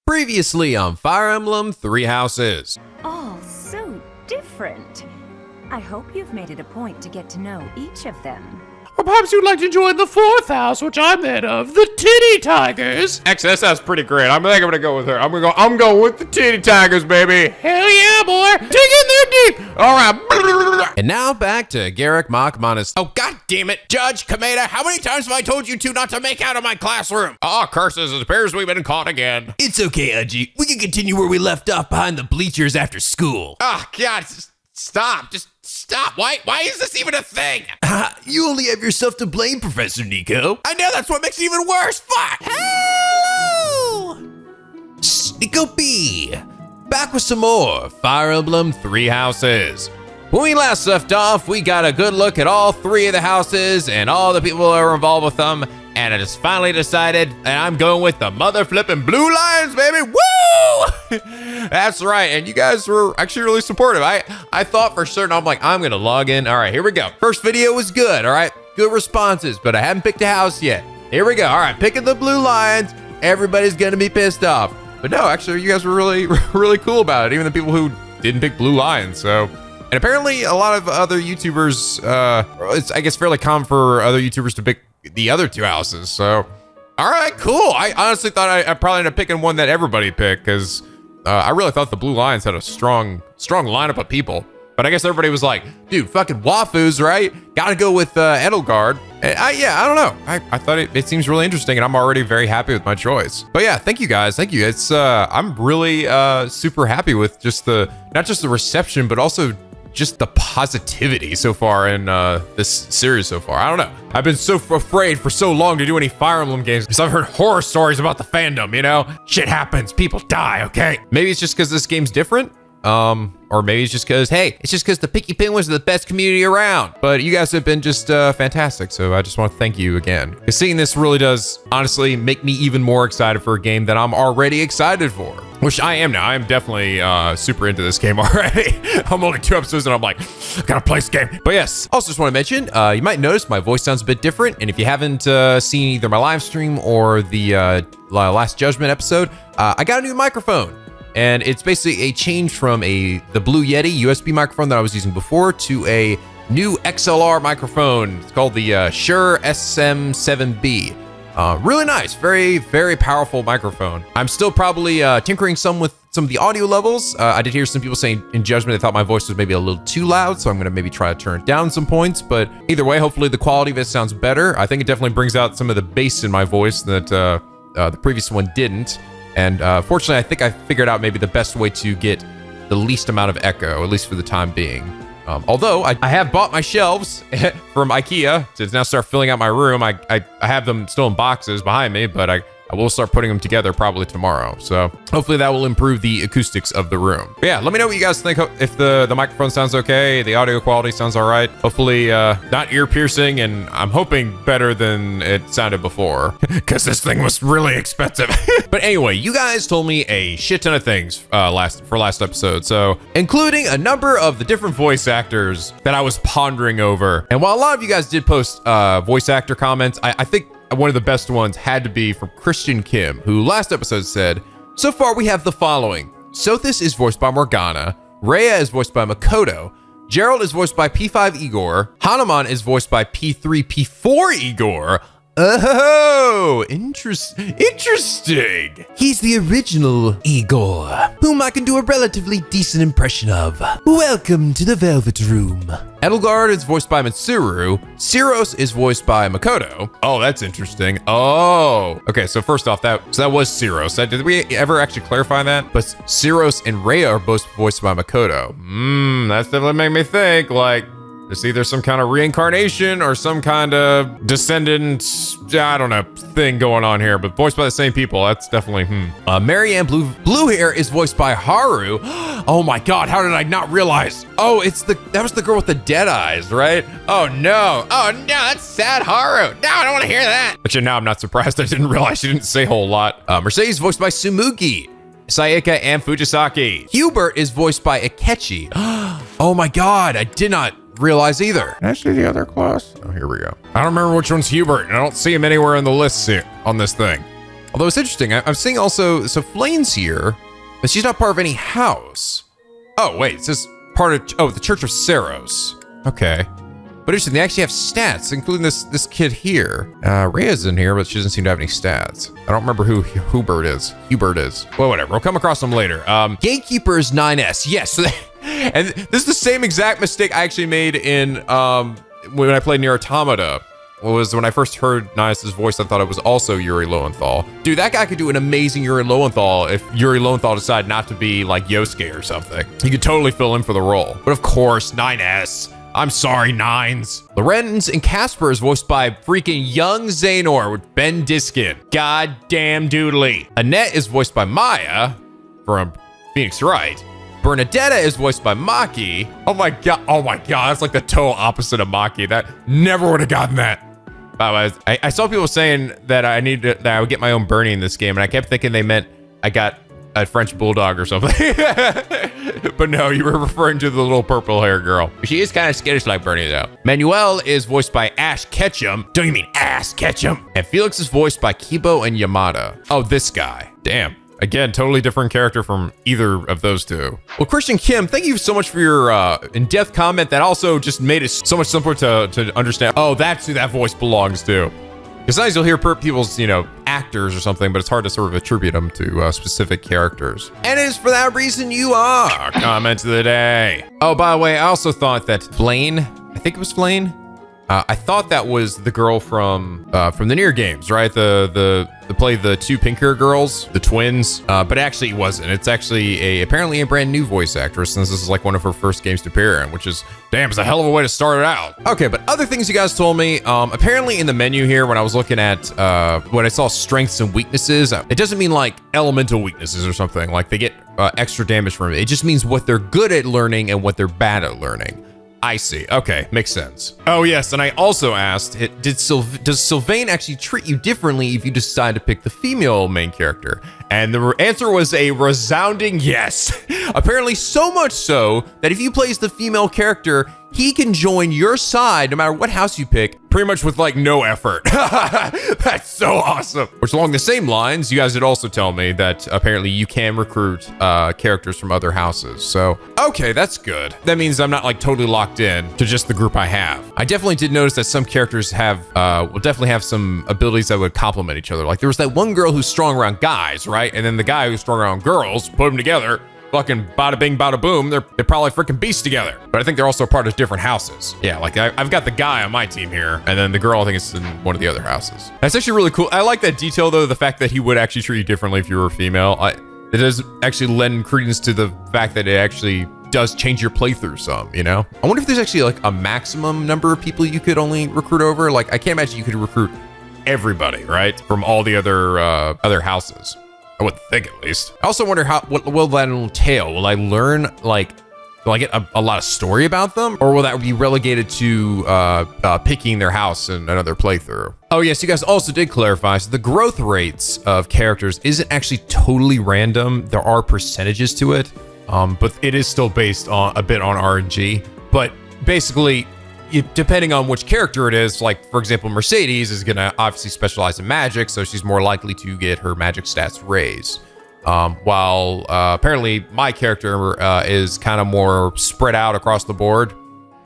Previously on Fire Emblem Three Houses. All so different. I hope you've made it a point to get to know each of them. Or perhaps you'd like to join the fourth house, which I'm head of, the Titty Tigers. XS, that's pretty great. I think I'm gonna go with her. I'm going with the Titty Tigers, baby. Hell yeah, boy. Dig in there deep. All right. And now back to Garreg Mach Monastery. Oh, god damn it. Judge Kameda, how many times have I told you two not to make out of my classroom? Oh, curses. It appears we've been caught again. It's okay, Udgy. We can continue where we left off behind the bleachers after school. Oh, god. Stop. Just stop. Why is this even a thing? You only have yourself to blame, Professor Nico. I know, that's what makes it even worse. Fuck. Hello! NicoB. Back with some more Fire Emblem Three Houses. When we last left off, we got a good look at all three of the houses and all the people that were involved with them. And I just finally decided that I'm going with the mother flipping Blue Lions, baby. Woo! That's right. And you guys were actually really supportive. I thought for certain, I'm going to log in. All right, here we go. First video was good. All right, good responses, but I haven't picked a house yet. Here we go. All right, picking the Blue Lions. Everybody's going to be pissed off. But no, actually, you guys were really, really cool about it. Even the people who didn't pick Blue Lions. So, and apparently a lot of other YouTubers, it's, I guess, fairly common for other YouTubers to pick the other two houses. So, all right, cool. I honestly thought I probably ended up picking one that everybody picked because I really thought the Blue Lions had a strong lineup of people. But I guess everybody was like, dude, fucking Wafus, right? Gotta go with Edelgard. And I don't know. I thought it seems really interesting and I'm already very happy with my choice. But yeah, thank you guys. Thank you. It's, I'm really super happy with just not just the reception, but also just the positivity so far in this series so far. I don't know. I've been so afraid for so long to do any Fire Emblem games because I've heard horror stories about the fandom, you know? Shit happens, people die, okay? Maybe it's just because this game's different. Or maybe it's just because, hey, it's just because the Picky Penguins are the best community around. But you guys have been just fantastic, so I just want to thank you again. Because seeing this really does, honestly, make me even more excited for a game that I'm already excited for. Which I am now. I am definitely super into this game already. I'm only 2 episodes and I'm like, I gotta play this game. But yes, also just want to mention, you might notice my voice sounds a bit different. And if you haven't seen either my live stream or the Last Judgment episode, I got a new microphone. And it's basically a change from the Blue Yeti USB microphone that I was using before to a new XLR microphone. It's called the Shure SM7B. Really nice, very, very powerful microphone. I'm still probably tinkering some with some of the audio levels. I did hear some people saying in judgment they thought my voice was maybe a little too loud, so I'm gonna maybe try to turn it down some points. But either way, hopefully the quality of it sounds better. I think it definitely brings out some of the bass in my voice that the previous one didn't. And fortunately, I think I figured out maybe the best way to get the least amount of echo, at least for the time being. Although I have bought my shelves from IKEA to now start filling out my room. I have them still in boxes behind me, but I will start putting them together probably tomorrow. So hopefully that will improve the acoustics of the room. But yeah, let me know what you guys think. If the microphone sounds okay, the audio quality sounds all right. Hopefully not ear piercing, and I'm hoping better than it sounded before because this thing was really expensive. But anyway, you guys told me a shit ton of things last episode. So including a number of the different voice actors that I was pondering over. And while a lot of you guys did post voice actor comments, I think one of the best ones had to be from Christian Kim, who last episode said, so far we have the following. Sothis is voiced by Morgana. Rhea is voiced by Makoto. Gerald is voiced by P5 Igor. Hanuman is voiced by P3 P4 Igor. Oh, interesting. He's the original Igor, whom I can do a relatively decent impression of. Welcome to the Velvet Room. Edelgard is voiced by Mitsuru. Siros is voiced by Makoto. Oh, that's interesting. Oh, okay. So first off, that was Siros. Did we ever actually clarify that? But Siros and Rhea are both voiced by Makoto. That's definitely made me think like, there's either some kind of reincarnation or some kind of descendant, I don't know, thing going on here, but voiced by the same people. That's definitely, Marianne Blue Hair is voiced by Haru. Oh my God, how did I not realize? Oh, that was the girl with the dead eyes, right? Oh no, that's sad Haru. No, I don't want to hear that. But now I'm not surprised. I didn't realize she didn't say a whole lot. Mercedes voiced by Sumugi. Sayaka and Fujisaki. Hubert is voiced by Akechi. Oh my God, I did not realize either. Can I see the other class? Oh, here we go. I don't remember which one's Hubert, and I don't see him anywhere in the lists here on this thing. Although it's interesting, I'm seeing also, so Flane's here, but she's not part of any house. Oh, wait, it says part of, the Church of Saros. Okay. But interesting, they actually have stats, including this kid here. Rhea's in here, but she doesn't seem to have any stats. I don't remember who Hubert is. Well, whatever, we'll come across them later. Gatekeeper is 9S, yes. And this is the same exact mistake I actually made in, when I played Nier Automata. Was when I first heard 9S's voice, I thought it was also Yuri Lowenthal. Dude, that guy could do an amazing Yuri Lowenthal if Yuri Lowenthal decided not to be like Yosuke or something. He could totally fill in for the role. But of course, 9S. I'm sorry, Nines. Lorenz and Casper is voiced by freaking young Xehanort with Ben Diskin. Goddamn doodly. Annette is voiced by Maya from Phoenix Wright. Bernadetta is voiced by Maki. Oh my god, that's like the total opposite of Maki. That never would have gotten that. By the way, I saw people saying that I would get my own Bernie in this game, and I kept thinking they meant I got a French bulldog or something. But no, you were referring to the little purple hair girl. She is kind of skittish like Bernie though. Manuel is voiced by Ash Ketchum. Don't you mean Ass Ketchum? And Felix is voiced by Kibo and Yamada. Oh, this guy. Damn. Again, totally different character from either of those two. Well, Christian Kim, thank you so much for your in-depth comment that also just made it so much simpler to understand. Oh, that's who that voice belongs to. Because sometimes you'll hear people's, actors or something, but it's hard to sort of attribute them to specific characters. And it is for that reason you are comment of the day. Oh, by the way, I also thought that Flane, I think it was Flane. I thought that was the girl from the Nier games, right? The play the two pink hair girls, the twins, but actually it wasn't. It's actually apparently a brand new voice actress, since this is like one of her first games to appear in, which is, damn, it's a hell of a way to start it out. Okay, but other things you guys told me, apparently in the menu here, when I was looking at, when I saw strengths and weaknesses, it doesn't mean like elemental weaknesses or something, like they get extra damage from it. It just means what they're good at learning and what they're bad at learning. I see. Okay, makes sense. Oh yes, and I also asked, does Sylvain actually treat you differently if you decide to pick the female main character? And the answer was a resounding yes. Apparently so much so that if you play as the female character, he can join your side no matter what house you pick, pretty much with like no effort. That's so awesome. Which along the same lines, you guys did also tell me that apparently you can recruit characters from other houses. So, okay, that's good. That means I'm not like totally locked in to just the group I have. I definitely did notice that some characters will definitely have some abilities that would complement each other. Like there was that one girl who's strong around guys, right? And then the guy who's strong around girls, put them together, fucking bada bing, bada boom, they're probably freaking beasts together. But I think they're also part of different houses. Yeah, like I've got the guy on my team here, and then the girl I think is in one of the other houses. That's actually really cool. I like that detail though, the fact that he would actually treat you differently if you were a female. It does actually lend credence to the fact that it actually does change your playthrough some, I wonder if there's actually like a maximum number of people you could only recruit over. Like I can't imagine you could recruit everybody, right? From all the other houses. I would think at least. I also wonder what will that entail? Will I learn will I get a lot of story about them, or will that be relegated to picking their house in another playthrough? Oh yes, you guys also did clarify. So the growth rates of characters isn't actually totally random. There are percentages to it, but it is still based on a bit on RNG. But basically, depending on which character it is, like for example, Mercedes is gonna obviously specialize in magic, so she's more likely to get her magic stats raised. While apparently my character is kind of more spread out across the board,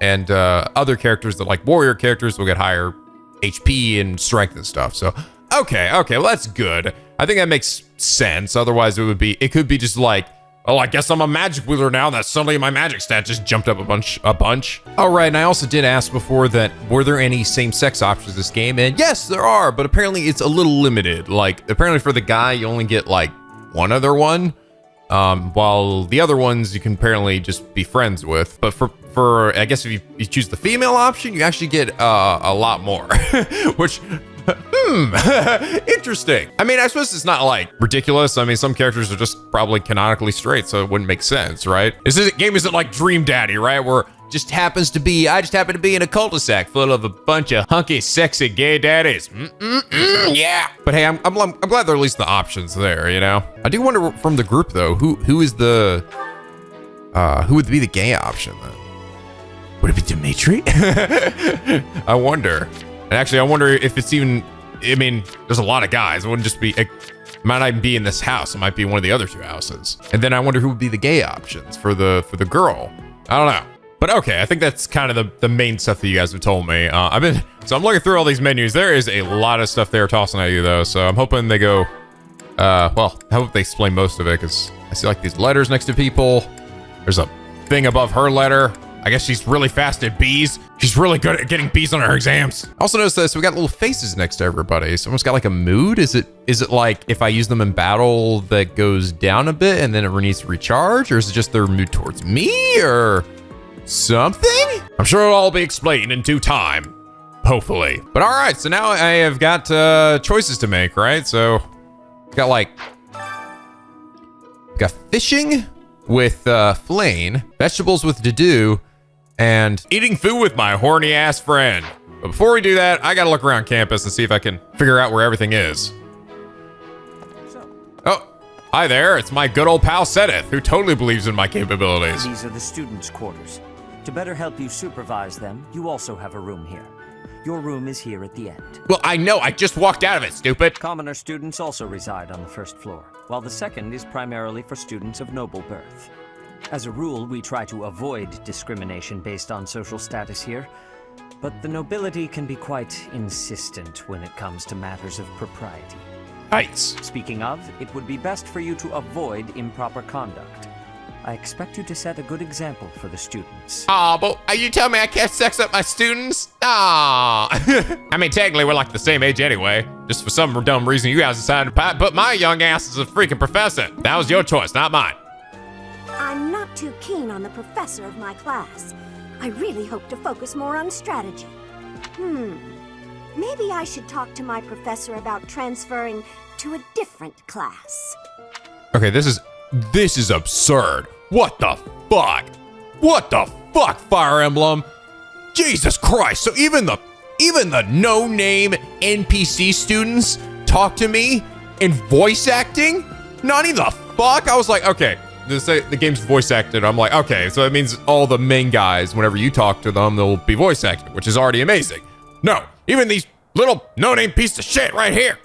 and other characters that like warrior characters will get higher HP and strength and stuff. So okay, well that's good. I think that makes sense. Otherwise, it could be just like, oh, I guess I'm a magic wielder now that suddenly my magic stat just jumped up a bunch. All right, and I also did ask before that, were there any same-sex options in this game? And yes, there are, but apparently it's a little limited. Like, apparently for the guy, you only get like one other one, while the other ones you can apparently just be friends with. But for I guess if you choose the female option, you actually get a lot more, which... interesting. I mean, I suppose it's not like ridiculous. I mean, some characters are just probably canonically straight, so it wouldn't make sense, right? This game isn't like Dream Daddy, right? Where I just happen to be in a cul-de-sac full of a bunch of hunky, sexy gay daddies. Yeah. But hey, I'm glad there are at least the options there, I do wonder from the group though, who would be the gay option then? Would it be Dimitri? I wonder. And actually, I wonder if it's even, I mean, there's a lot of guys. It wouldn't just be, It might not even be in this house. It might be one of the other 2 houses. And then I wonder who would be the gay options for the girl. I don't know. But okay, I think that's kind of the main stuff that you guys have told me. So I'm looking through all these menus. There is a lot of stuff they're tossing at you though. So I'm hoping they go, well, I hope they explain most of it, because I see like these letters next to people. There's a thing above her letter. I guess she's really fast at B's. She's really good at getting B's on her exams. Also notice this, we got little faces next to everybody. Someone's got like a mood. Is it like if I use them in battle that goes down a bit and then it needs to recharge? Or is it just their mood towards me or something? I'm sure it'll all be explained in due time. Hopefully. But all right, so now I have got choices to make, right? So got fishing with Flane, vegetables with Dedu, and Eating food with my horny ass friend. but before we do that, I gotta look around campus and see if I can figure out where everything is. Oh, hi there. It's my good old pal Sedith, who totally believes in my capabilities. These are the students' quarters. To better help you supervise them, you also have a room here. Your room is here at the end. Well, I know. I just walked out of it, stupid. Commoner students also reside on the first floor, while the second is primarily for students of noble birth. As a rule, we try to avoid discrimination based on social status here, but the nobility can be quite insistent when it comes to matters of propriety. Nice. Speaking of, it would be best for you to avoid improper conduct. I expect you to set a good example for the students. Aw, but are you telling me I can't sex up my students? Aw. I mean, technically, we're like the same age anyway. Just for some dumb reason, you guys decided to put my young ass as a freaking professor. That was your choice, not mine. I'm not too keen on the professor of my class. I really hope to focus more on strategy. Maybe I should talk to my professor about transferring to a different class. Okay, this is absurd. What the fuck? What the fuck, Fire Emblem? Jesus Christ. So even the no-name NPC students talk to me in voice acting? Not even the fuck? I was like, okay, the game's voice acted. I'm like, okay, so that means all the main guys, whenever you talk to them, they'll be voice acted, which is already amazing. No, even these little no-name piece of shit right here.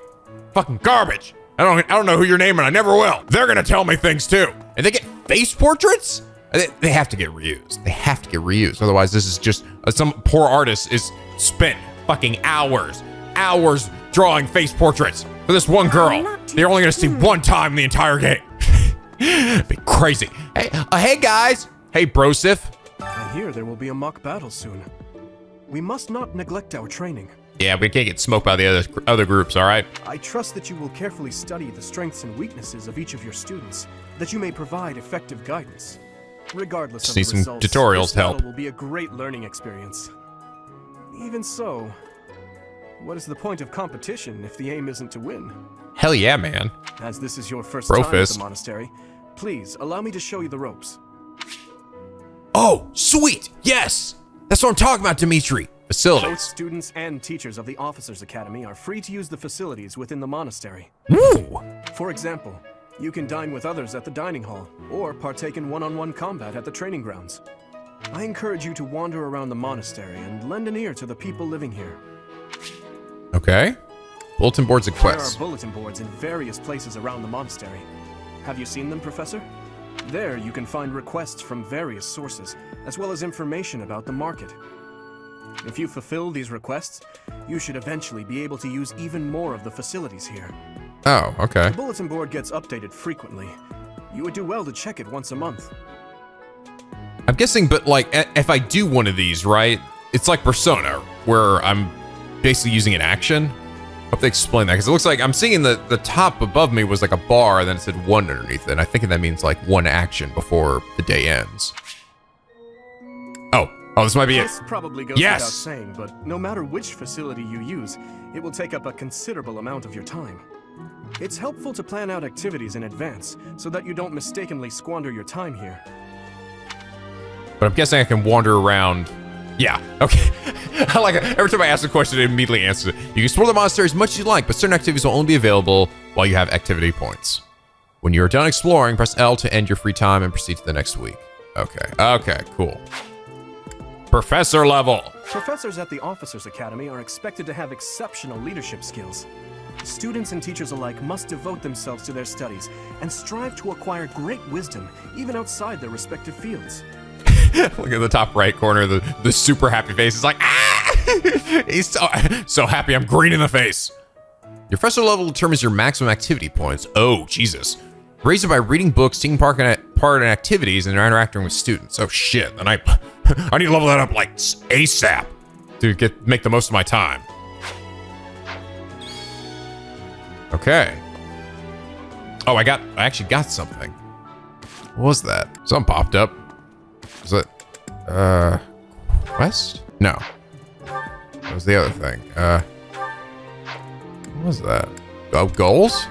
Fucking garbage. I don't know who you're naming. I never will. They're gonna tell me things too. And they get face portraits? They have to get reused. They have to get reused. Otherwise, this is just some poor artist is spent fucking hours drawing face portraits for this one girl. They're only gonna see one time in the entire game. Be crazy. Hey guys. Hey Brosif. I hear there will be a mock battle soon. We must not neglect our training. Yeah, we can't get smoked by the other groups, all right? I trust that you will carefully study the strengths and weaknesses of each of your students, that you may provide effective guidance. Regardless Just of the need some results, tutorials this to help. battle will be a great learning experience. Even so, what is the point of competition if the aim isn't to win? Hell yeah, man. As this is your first time at Brofist. the monastery, please allow me to show you the ropes. Oh, sweet. Yes. That's what I'm talking about, Dimitri. Both Facilities. students and teachers of the Officers' Academy are free to use the facilities within the monastery. Woo. For example, you can dine with others at the dining hall, or partake in one-on-one combat at the training grounds. I encourage you to wander around the monastery and lend an ear to the people living here. Okay. Bulletin boards and There are quests. bulletin boards in various places around the monastery. Have you seen them, Professor? There you can find requests from various sources, as well as information about the market. If you fulfill these requests, you should eventually be able to use even more of the facilities here. Oh, okay. The bulletin board gets updated frequently. You would do well to check it once a month. I'm guessing, but like, if I do one of these, right? It's like Persona, where I'm basically using an action. Hope they explain that, because it looks like I'm seeing the top above me was like a bar, and then it said 1 underneath it. And I think that means like 1 action before the day ends. Oh, this might be it. This probably goes Yes! without saying, but no matter which facility you use, it will take up a considerable amount of your time. It's helpful to plan out activities in advance, so that you don't mistakenly squander your time here. But I'm guessing I can wander around. Yeah, okay. I like it. Every time I ask a question, it immediately answers it. You can explore the monastery as much as you like, but certain activities will only be available while you have activity points. When you're done exploring, press L to end your free time and proceed to the next week. Okay, cool. Professor level. Professors at the Officers' Academy are expected to have exceptional leadership skills. Students and teachers alike must devote themselves to their studies and strive to acquire great wisdom even outside their respective fields. Look at the top right corner, the super happy face is like, ah! He's so happy I'm green in the face. Your professor level determines your maximum activity points. Oh, Jesus. Raise it by reading books, taking part in activities, and interacting with students. Oh shit, and I need to level that up like ASAP to make the most of my time. Okay. Oh, I actually got something. What was that? Something popped up. Was it, quest? No. That was the other thing. What was that? Oh, goals?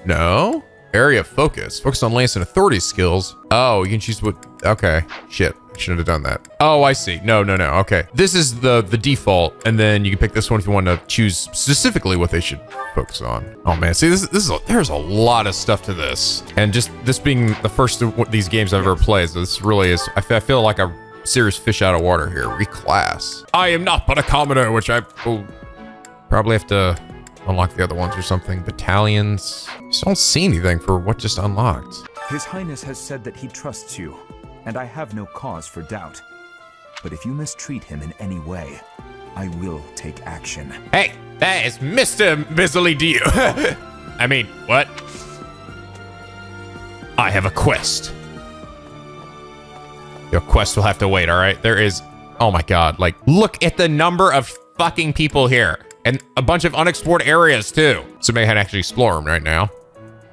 No. Area of focus. Focus on lance and authority skills. Oh, you can choose what, okay. Shit, I shouldn't have done that. Oh, I see. No, okay. This is the default, and then you can pick this one if you want to choose specifically what they should focus on. Oh man, see, there's a lot of stuff to this. And just this being the first of these games I've ever played, so this really is, I feel like a serious fish out of water here. Reclass. I am not but a commoner, which I will probably have to unlock the other ones or something. Battalions. Just don't see anything for what just unlocked. His Highness has said that he trusts you, and I have no cause for doubt. But if you mistreat him in any way, I will take action. Hey, that is Mr. Bizzlead to you. I mean, what? I have a quest. Your quest will have to wait, all right? There is, oh my God, like, look at the number of fucking people here. And a bunch of unexplored areas, too. So maybe I can actually explore them right now.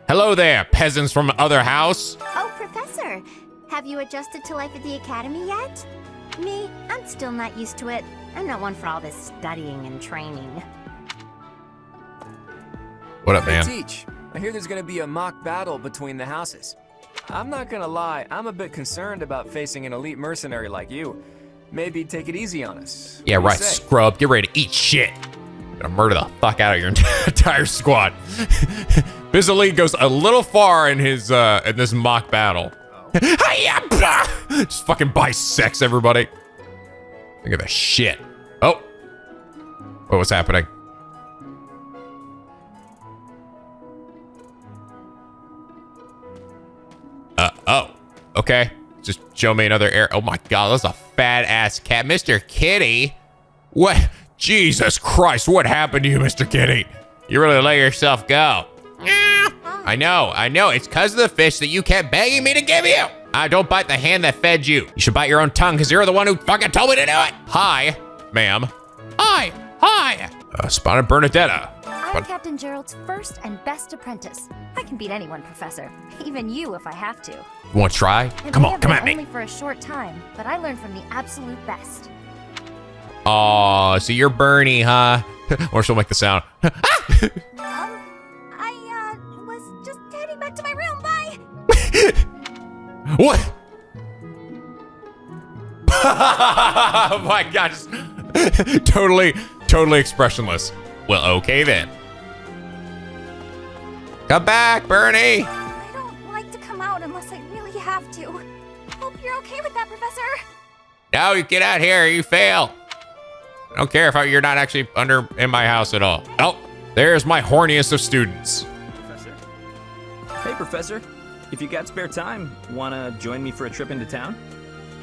Hello there, peasants from other house. Oh, Professor. Have you adjusted to life at the academy yet? Me, I'm still not used to it. I'm not one for all this studying and training. What up, man? Hey, Teach. I hear there's gonna be a mock battle between the houses. I'm not gonna lie, I'm a bit concerned about facing an elite mercenary like you. Maybe take it easy on us. Yeah, right, scrub. Get ready to eat shit. Gonna murder the fuck out of your entire squad. Bizzlead goes a little far in his in this mock battle. Just fucking bisects everybody. Look at that shit. Oh. What was happening? Oh. Okay. Just show me another air. Oh my God, that's a fat ass cat. Mr. Kitty. What? Jesus Christ, what happened to you, Mr. Kitty? You really let yourself go. I know. It's because of the fish that you kept begging me to give you. Don't bite the hand that fed you. You should bite your own tongue because you're the one who fucking told me to do it. Hi, ma'am. Hi. Spotted Bernadetta. I'm Captain Gerald's first and best apprentice. I can beat anyone, Professor. Even you if I have to. You want to try? Come on, come at me. Only for a short time, but I learned from the absolute best. Oh, so you're Bernie, huh? Or she'll make the sound. I was just heading back to my room, bye! What? Oh my God, just totally expressionless. Well, okay then. Come back, Bernie. I don't like to come out unless I really have to. Hope you're okay with that, Professor. No, you get out here, you fail. I don't care if you're not actually in my house at all. Oh, there's my horniest of students. Professor? Hey, Professor. If you got spare time, wanna join me for a trip into town?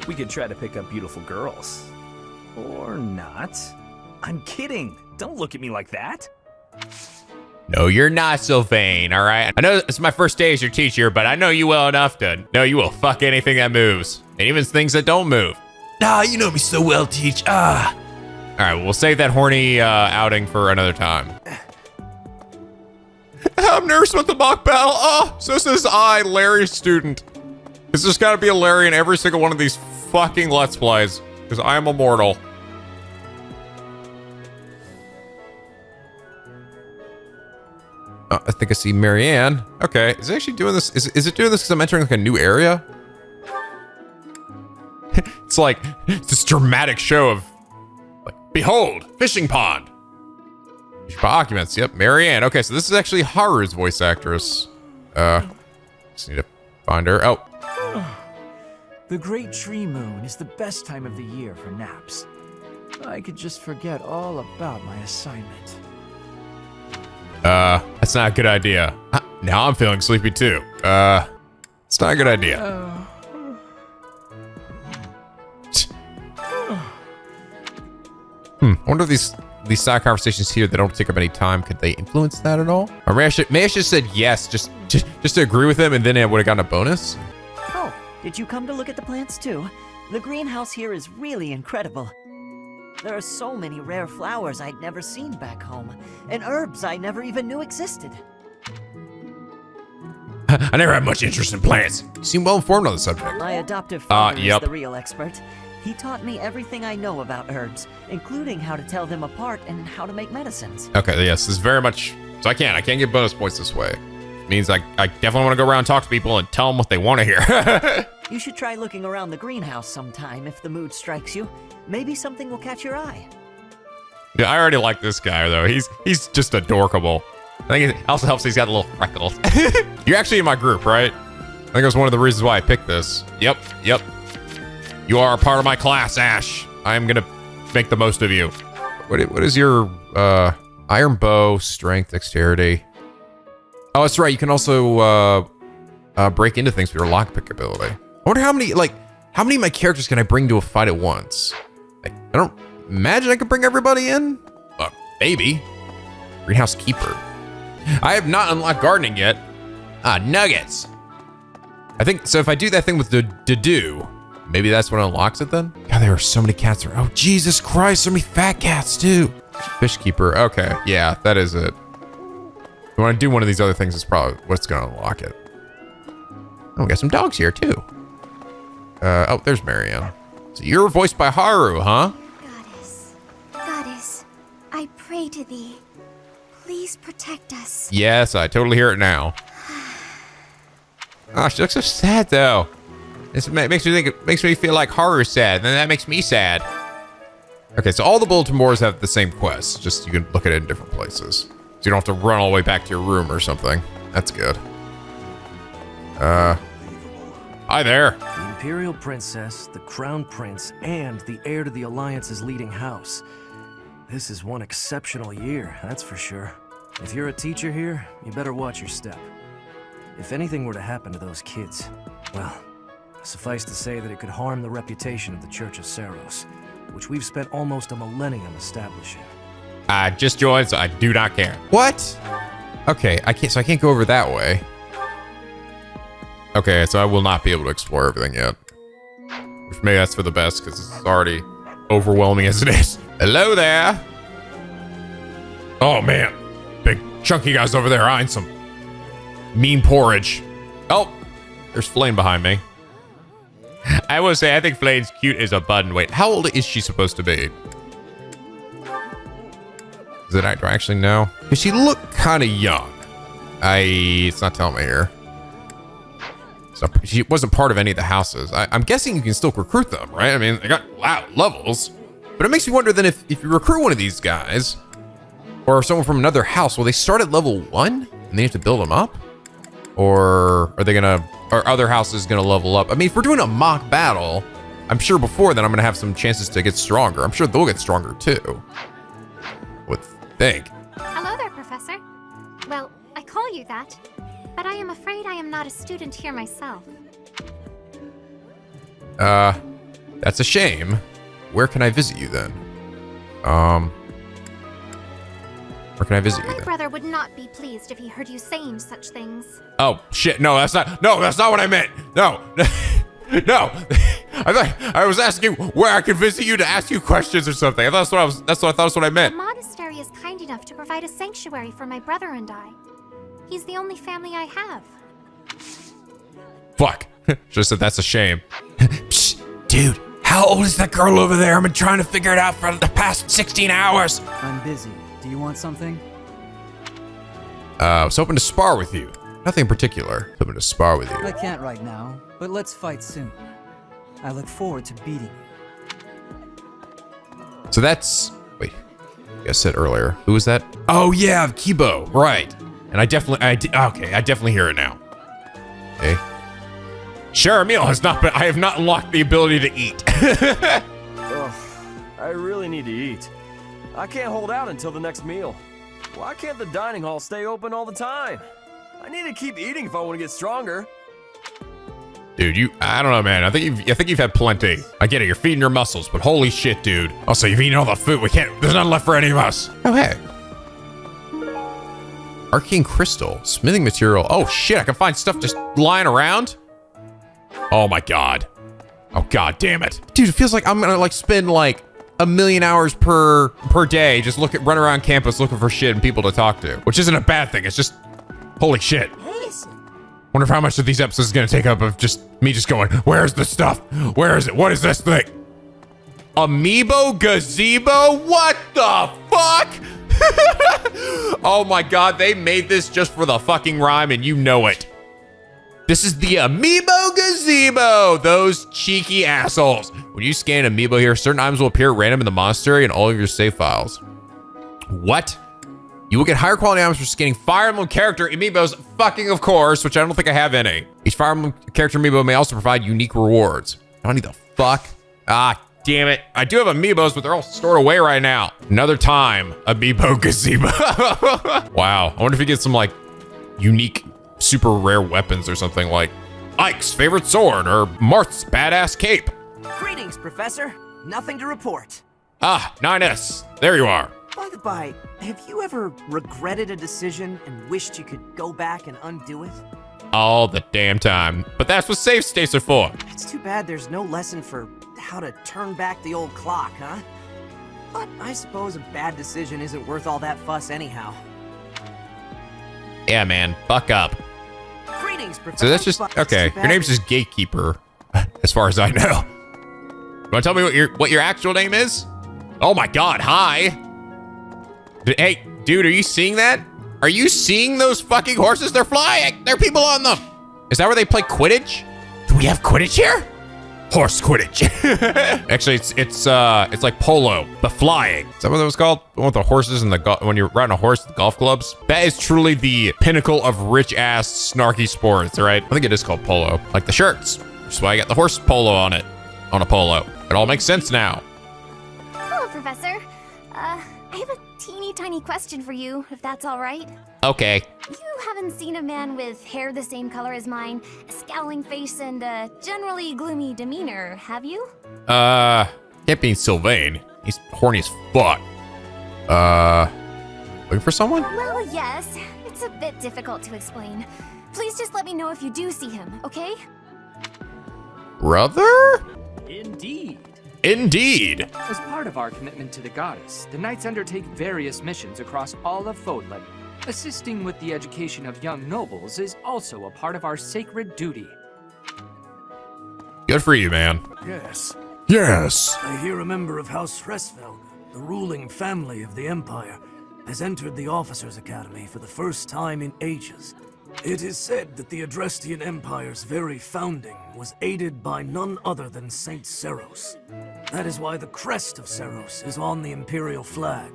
We could try to pick up beautiful girls. Or not. I'm kidding. Don't look at me like that. No, you're not, Sylvain, all right? I know it's my first day as your teacher, but I know you well enough to know you will fuck anything that moves. And even things that don't move. Nah, you know me so well, Teach. All right, well, we'll save that horny outing for another time. I'm nervous about the mock battle. Oh, so this is Larry's student. It's just gotta be a Larry in every single one of these fucking Let's Plays, because I am immortal. I think I see Marianne. Okay, is it actually doing this? Is it doing this because I'm entering like a new area? It's like this dramatic show of like, behold, fishing pond. Documents, yep, Marianne. Okay, so this is actually Haru's voice actress. Just need to find her. Oh. The great tree moon is the best time of the year for naps. I could just forget all about my assignment. That's not a good idea. Now I'm feeling sleepy too. It's not a good idea. I wonder if these side conversations here, they don't take up any time, could they influence that at all? Or may I just said yes, just to agree with him, and then I would have gotten a bonus? Oh, did you come to look at the plants too? The greenhouse here is really incredible. There are so many rare flowers I'd never seen back home, and herbs I never even knew existed. I never had much interest in plants. You seem well informed on the subject. My adoptive father yep. is the real expert. He taught me everything I know about herbs, including how to tell them apart and how to make medicines. Okay, yes, this is very much... So I can't get bonus points this way. It means I definitely want to go around and talk to people and tell them what they want to hear. You should try looking around the greenhouse sometime if the mood strikes you. Maybe something will catch your eye. Yeah, I already like this guy, though. He's just adorable. I think it also helps he's got a little freckles. You're actually in my group, right? I think it was one of the reasons why I picked this. Yep. You are a part of my class, Ash. I am gonna make the most of you. What is your iron bow, strength, dexterity? Oh, that's right. You can also break into things with your lockpick ability. I wonder how many of my characters can I bring to a fight at once? I don't imagine I could bring everybody in. Maybe. Greenhouse keeper. I have not unlocked gardening yet. Nuggets. I think so. If I do that thing with the do. Maybe that's what unlocks it then? God, there are so many cats. Oh, Jesus Christ, so many fat cats too. Fish keeper, okay. Yeah, that is it. If I want to do one of these other things, it's probably what's gonna unlock it. Oh, we got some dogs here too. Oh, there's Marianne. So you're voiced by Haru, huh? Goddess, I pray to thee. Please protect us. Yes, I totally hear it now. Oh, she looks so sad though. It makes me feel like Haru's sad, and then that makes me sad. Okay, so all the bulletin boards have the same quests, just you can look at it in different places. So you don't have to run all the way back to your room or something. That's good. Hi there. The Imperial Princess, the Crown Prince, and the heir to the Alliance's leading house. This is one exceptional year, that's for sure. If you're a teacher here, you better watch your step. If anything were to happen to those kids, well, suffice to say that it could harm the reputation of the Church of Saros, which we've spent almost a millennium establishing. I just joined, so I do not care. What? Okay, I can't go over that way. Okay, so I will not be able to explore everything yet. Which maybe that's for the best, because it's already overwhelming as it is. Hello there. Oh man, big chunky guys over there eyeing some mean porridge. Oh, there's Flame behind me. I will say, I think Flame's cute as a button. Wait, how old is she supposed to be? Do I actually know? Because she looked kind of young. It's not telling me here. So she wasn't part of any of the houses. I'm guessing you can still recruit them, right? I mean, they got levels. But it makes me wonder then if you recruit one of these guys, or someone from another house, will they start at level 1 and they have to build them up? Or are they gonna, are other houses gonna level up? I mean, if we're doing a mock battle, I'm sure before then I'm gonna have some chances to get stronger. I'm sure they'll get stronger too. Would think. Hello there, Professor. Well, I call you that, but I am afraid I am not a student here myself. That's a shame. Where can I visit you then? Where can I visit you My then? brother would not be pleased if he heard you saying such things. Oh shit! No, that's not what I meant. No, no. I was asking you where I could visit you to ask you questions or something. I thought that's what I meant. The monastery is kind enough to provide a sanctuary for my brother and I. He's the only family I have. Fuck. Just said that's a shame. Psst, dude, how old is that girl over there? I've been trying to figure it out for the past 16 hours. I'm busy. Do you want something? I was hoping to spar with you. Nothing in particular. Hoping to spar with you. I can't right now, but let's fight soon. I look forward to beating you. So that's... Wait. I said earlier. Who was that? Oh yeah, Kibo. Right. And I definitely hear it now. Okay. Sure, meal has not been... I have not unlocked the ability to eat. Ugh, I really need to eat. I can't hold out until the next meal. Why can't the dining hall stay open all the time? I need to keep eating if I want to get stronger. Dude, I don't know, man. I think you've had plenty. I get it, you're feeding your muscles, but holy shit, dude. Also, you've eaten all the food. There's none left for any of us. Oh, hey. Arcane crystal, smithing material. Oh shit, I can find stuff just lying around. Oh my god. Oh god damn it. Dude, it feels like I'm gonna like spend like 1,000,000 hours per day just run around campus looking for shit and people to talk to. Which isn't a bad thing, it's just, holy shit. Wonder if how much of these episodes is gonna take up of just me just going, where's the stuff? Where is it? What is this thing? Amiibo gazebo? What the fuck? Oh my god, they made this just for the fucking rhyme and you know it. This is the Amiibo gazebo, those cheeky assholes. When you scan Amiibo here, certain items will appear at random in the monastery and all of your save files. What? You will get higher quality items for scanning Fire Emblem character Amiibos, fucking of course, which I don't think I have any. Each Fire Emblem character Amiibo may also provide unique rewards. I don't need the fuck. Ah, damn it. I do have Amiibos, but they're all stored away right now. Another time, Amiibo gazebo. Wow, I wonder if you get some like unique, super rare weapons or something like Ike's favorite sword or Marth's badass cape. Greetings, Professor. Nothing to report. Ah, 9S. There you are. By the by, have you ever regretted a decision and wished you could go back and undo it? All the damn time. But that's what save states are for. It's too bad there's no lesson for how to turn back the old clock, huh? But I suppose a bad decision isn't worth all that fuss anyhow. Yeah, man. Fuck up. Greetings, Professor. So that's just, okay. Your name's just Gatekeeper, as far as I know. You wanna tell me what your actual name is? Oh my god, hi. Hey, dude, are you seeing that? Are you seeing those fucking horses? They're flying. There are people on them. Is that where they play Quidditch? Do we have Quidditch here? Horse Quidditch. Actually, it's like polo, but flying. Is that what it was called? The one with the horses and when you're riding a horse with golf clubs? That is truly the pinnacle of rich ass snarky sports, right? I think it is called polo. Like the shirts. That's why I got the horse polo on it. On a polo. It all makes sense now. Hello, Professor. I have a teeny tiny question for you, if that's all right. Okay. You haven't seen a man with hair the same color as mine, a scowling face, and a generally gloomy demeanor, have you? Can't be Sylvain. He's horny as fuck. Looking for someone? Well, yes. It's a bit difficult to explain. Please just let me know if you do see him, okay? Brother? Indeed. Indeed. As part of our commitment to the goddess, the knights undertake various missions across all of Fodlan. Assisting with the education of young nobles is also a part of our sacred duty. Good for you, man. Yes. Yes. I hear a member of House Fresfeld, the ruling family of the Empire, has entered the Officers' Academy for the first time in ages. It is said that the Adrestian Empire's very founding was aided by none other than Saint Seros. That is why the crest of Seros is on the Imperial flag.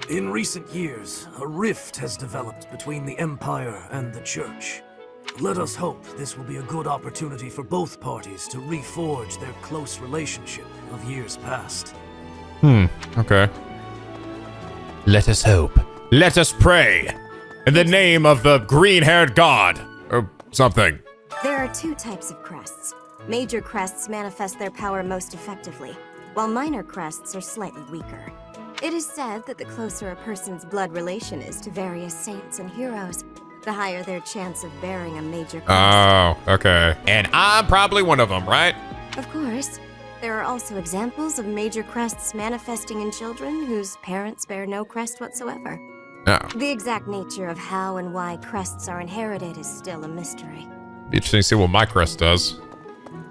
In recent years, a rift has developed between the Empire and the Church. Let us hope this will be a good opportunity for both parties to reforge their close relationship of years past. Okay. Let us hope. Let us pray. In the name of the green-haired god. Or something. There are two types of crests. Major crests manifest their power most effectively, while minor crests are slightly weaker. It is said that the closer a person's blood relation is to various saints and heroes, the higher their chance of bearing a major crest. Oh, okay. And I'm probably one of them, right? Of course. There are also examples of major crests manifesting in children whose parents bear no crest whatsoever. No. The exact nature of how and why crests are inherited is still a mystery. Be interesting to see what my crest does.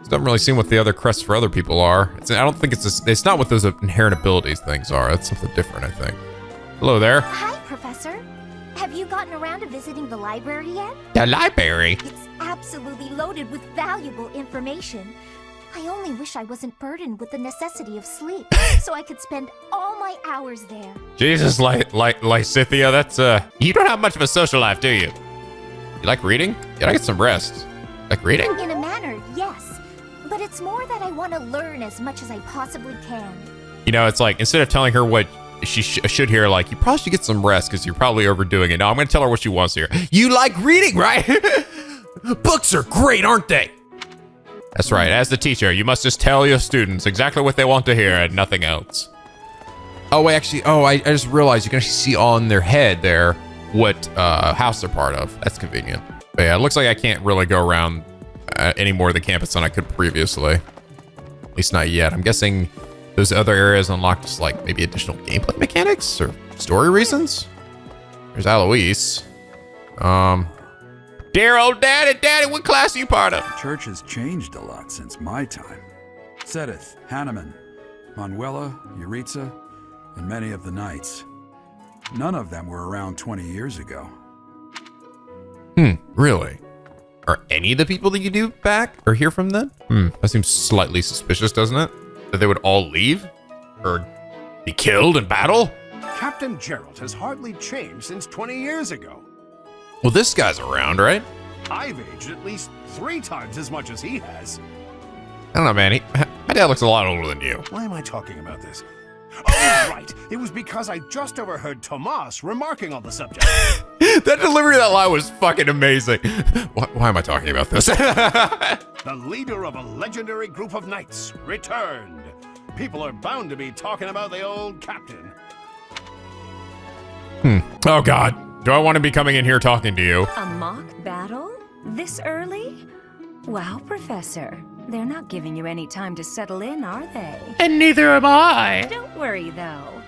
It doesn't really seem what the other crests for other people are. I don't think it's not what those inherent abilities things are. That's something different, I think. Hello there. Hi, Professor. Have you gotten around to visiting the library yet? The library? It's absolutely loaded with valuable information. I only wish I wasn't burdened with the necessity of sleep, so I could spend all my hours there. Jesus, Lysithia, that's, you don't have much of a social life, do you? You like reading? You gotta get some rest. Like reading? In a manner, yes. But it's more that I want to learn as much as I possibly can. You know, it's like, instead of telling her what she should hear, like, you probably should get some rest because you're probably overdoing it. No, I'm going to tell her what she wants to hear. You like reading, right? Books are great, aren't they? That's right. As the teacher, you must just tell your students exactly what they want to hear and nothing else. Oh, wait, actually, I just realized you can actually see on their head there what house they're part of. That's convenient. But yeah, it looks like I can't really go around any more of the campus than I could previously. At least not yet. I'm guessing those other areas unlock just like maybe additional gameplay mechanics or story reasons. There's Alois. Dear old Daddy, what class are you part of? The church has changed a lot since my time. Sedith, Hanneman, Manuela, Yuritsa, and many of the knights. None of them were around 20 years ago. Really? Are any of the people that you do back or hear from then? That seems slightly suspicious, doesn't it? That they would all leave? Or be killed in battle? Captain Gerald has hardly changed since 20 years ago. Well, this guy's around, right? I've aged at least 3 times as much as he has. I don't know, man. My dad looks a lot older than you. Why am I talking about this? Oh, right. It was because I just overheard Tomas remarking on the subject. That delivery of that line was fucking amazing. Why am I talking about this? The leader of a legendary group of knights returned. People are bound to be talking about the old captain. Oh, God. Do I want to be coming in here talking to you? A mock battle? This early? Wow, Professor. They're not giving you any time to settle in, are they? And neither am I. Don't worry, though.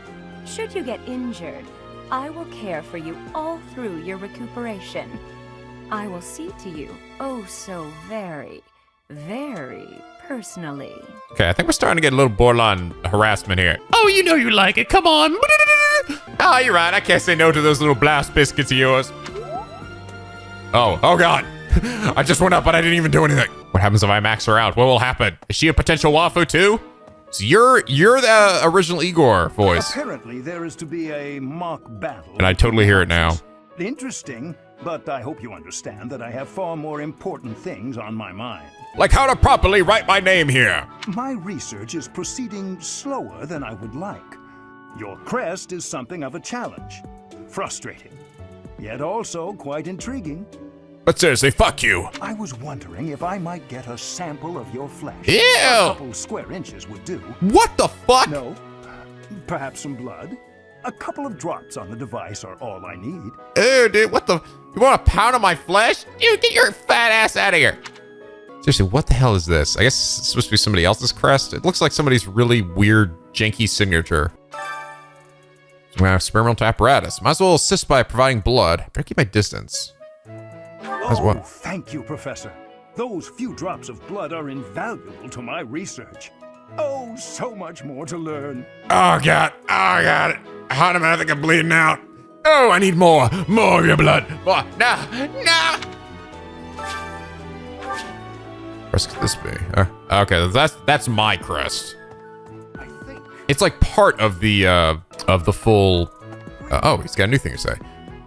Should you get injured, I will care for you all through your recuperation. I will see to you, oh so very, very personally. Okay, I think we're starting to get a little borderline harassment here. Oh, you know you like it. Come on. Oh, you're right. I can't say no to those little blast biscuits of yours. Oh God. I just went up, but I didn't even do anything. What happens if I max her out? What will happen? Is she a potential Wafu too? So you're the original Uyghur voice. Apparently, there is to be a mock battle. And I totally hear it now. Interesting, but I hope you understand that I have far more important things on my mind. Like how to properly write my name here. My research is proceeding slower than I would like. Your crest is something of a challenge. Frustrating, yet also quite intriguing. But seriously, fuck you. I was wondering if I might get a sample of your flesh. Ew! A couple square inches would do. What the fuck? No, perhaps some blood. A couple of drops on the device are all I need. Ew, dude, what the? You want a pound of my flesh? Dude, get your fat ass out of here. Seriously, what the hell is this? I guess it's supposed to be somebody else's crest. It looks like somebody's really weird, janky signature. So we have experimental apparatus. Might as well assist by providing blood. Better keep my distance. Oh, thank you, Professor. Those few drops of blood are invaluable to my research. Oh, so much more to learn. Oh, God. Hanneman, I think I'm bleeding out. Oh, I need more of your blood. More. No. Crest could this be? Okay, that's my crest. It's like part of the full. Oh, he's got a new thing to say.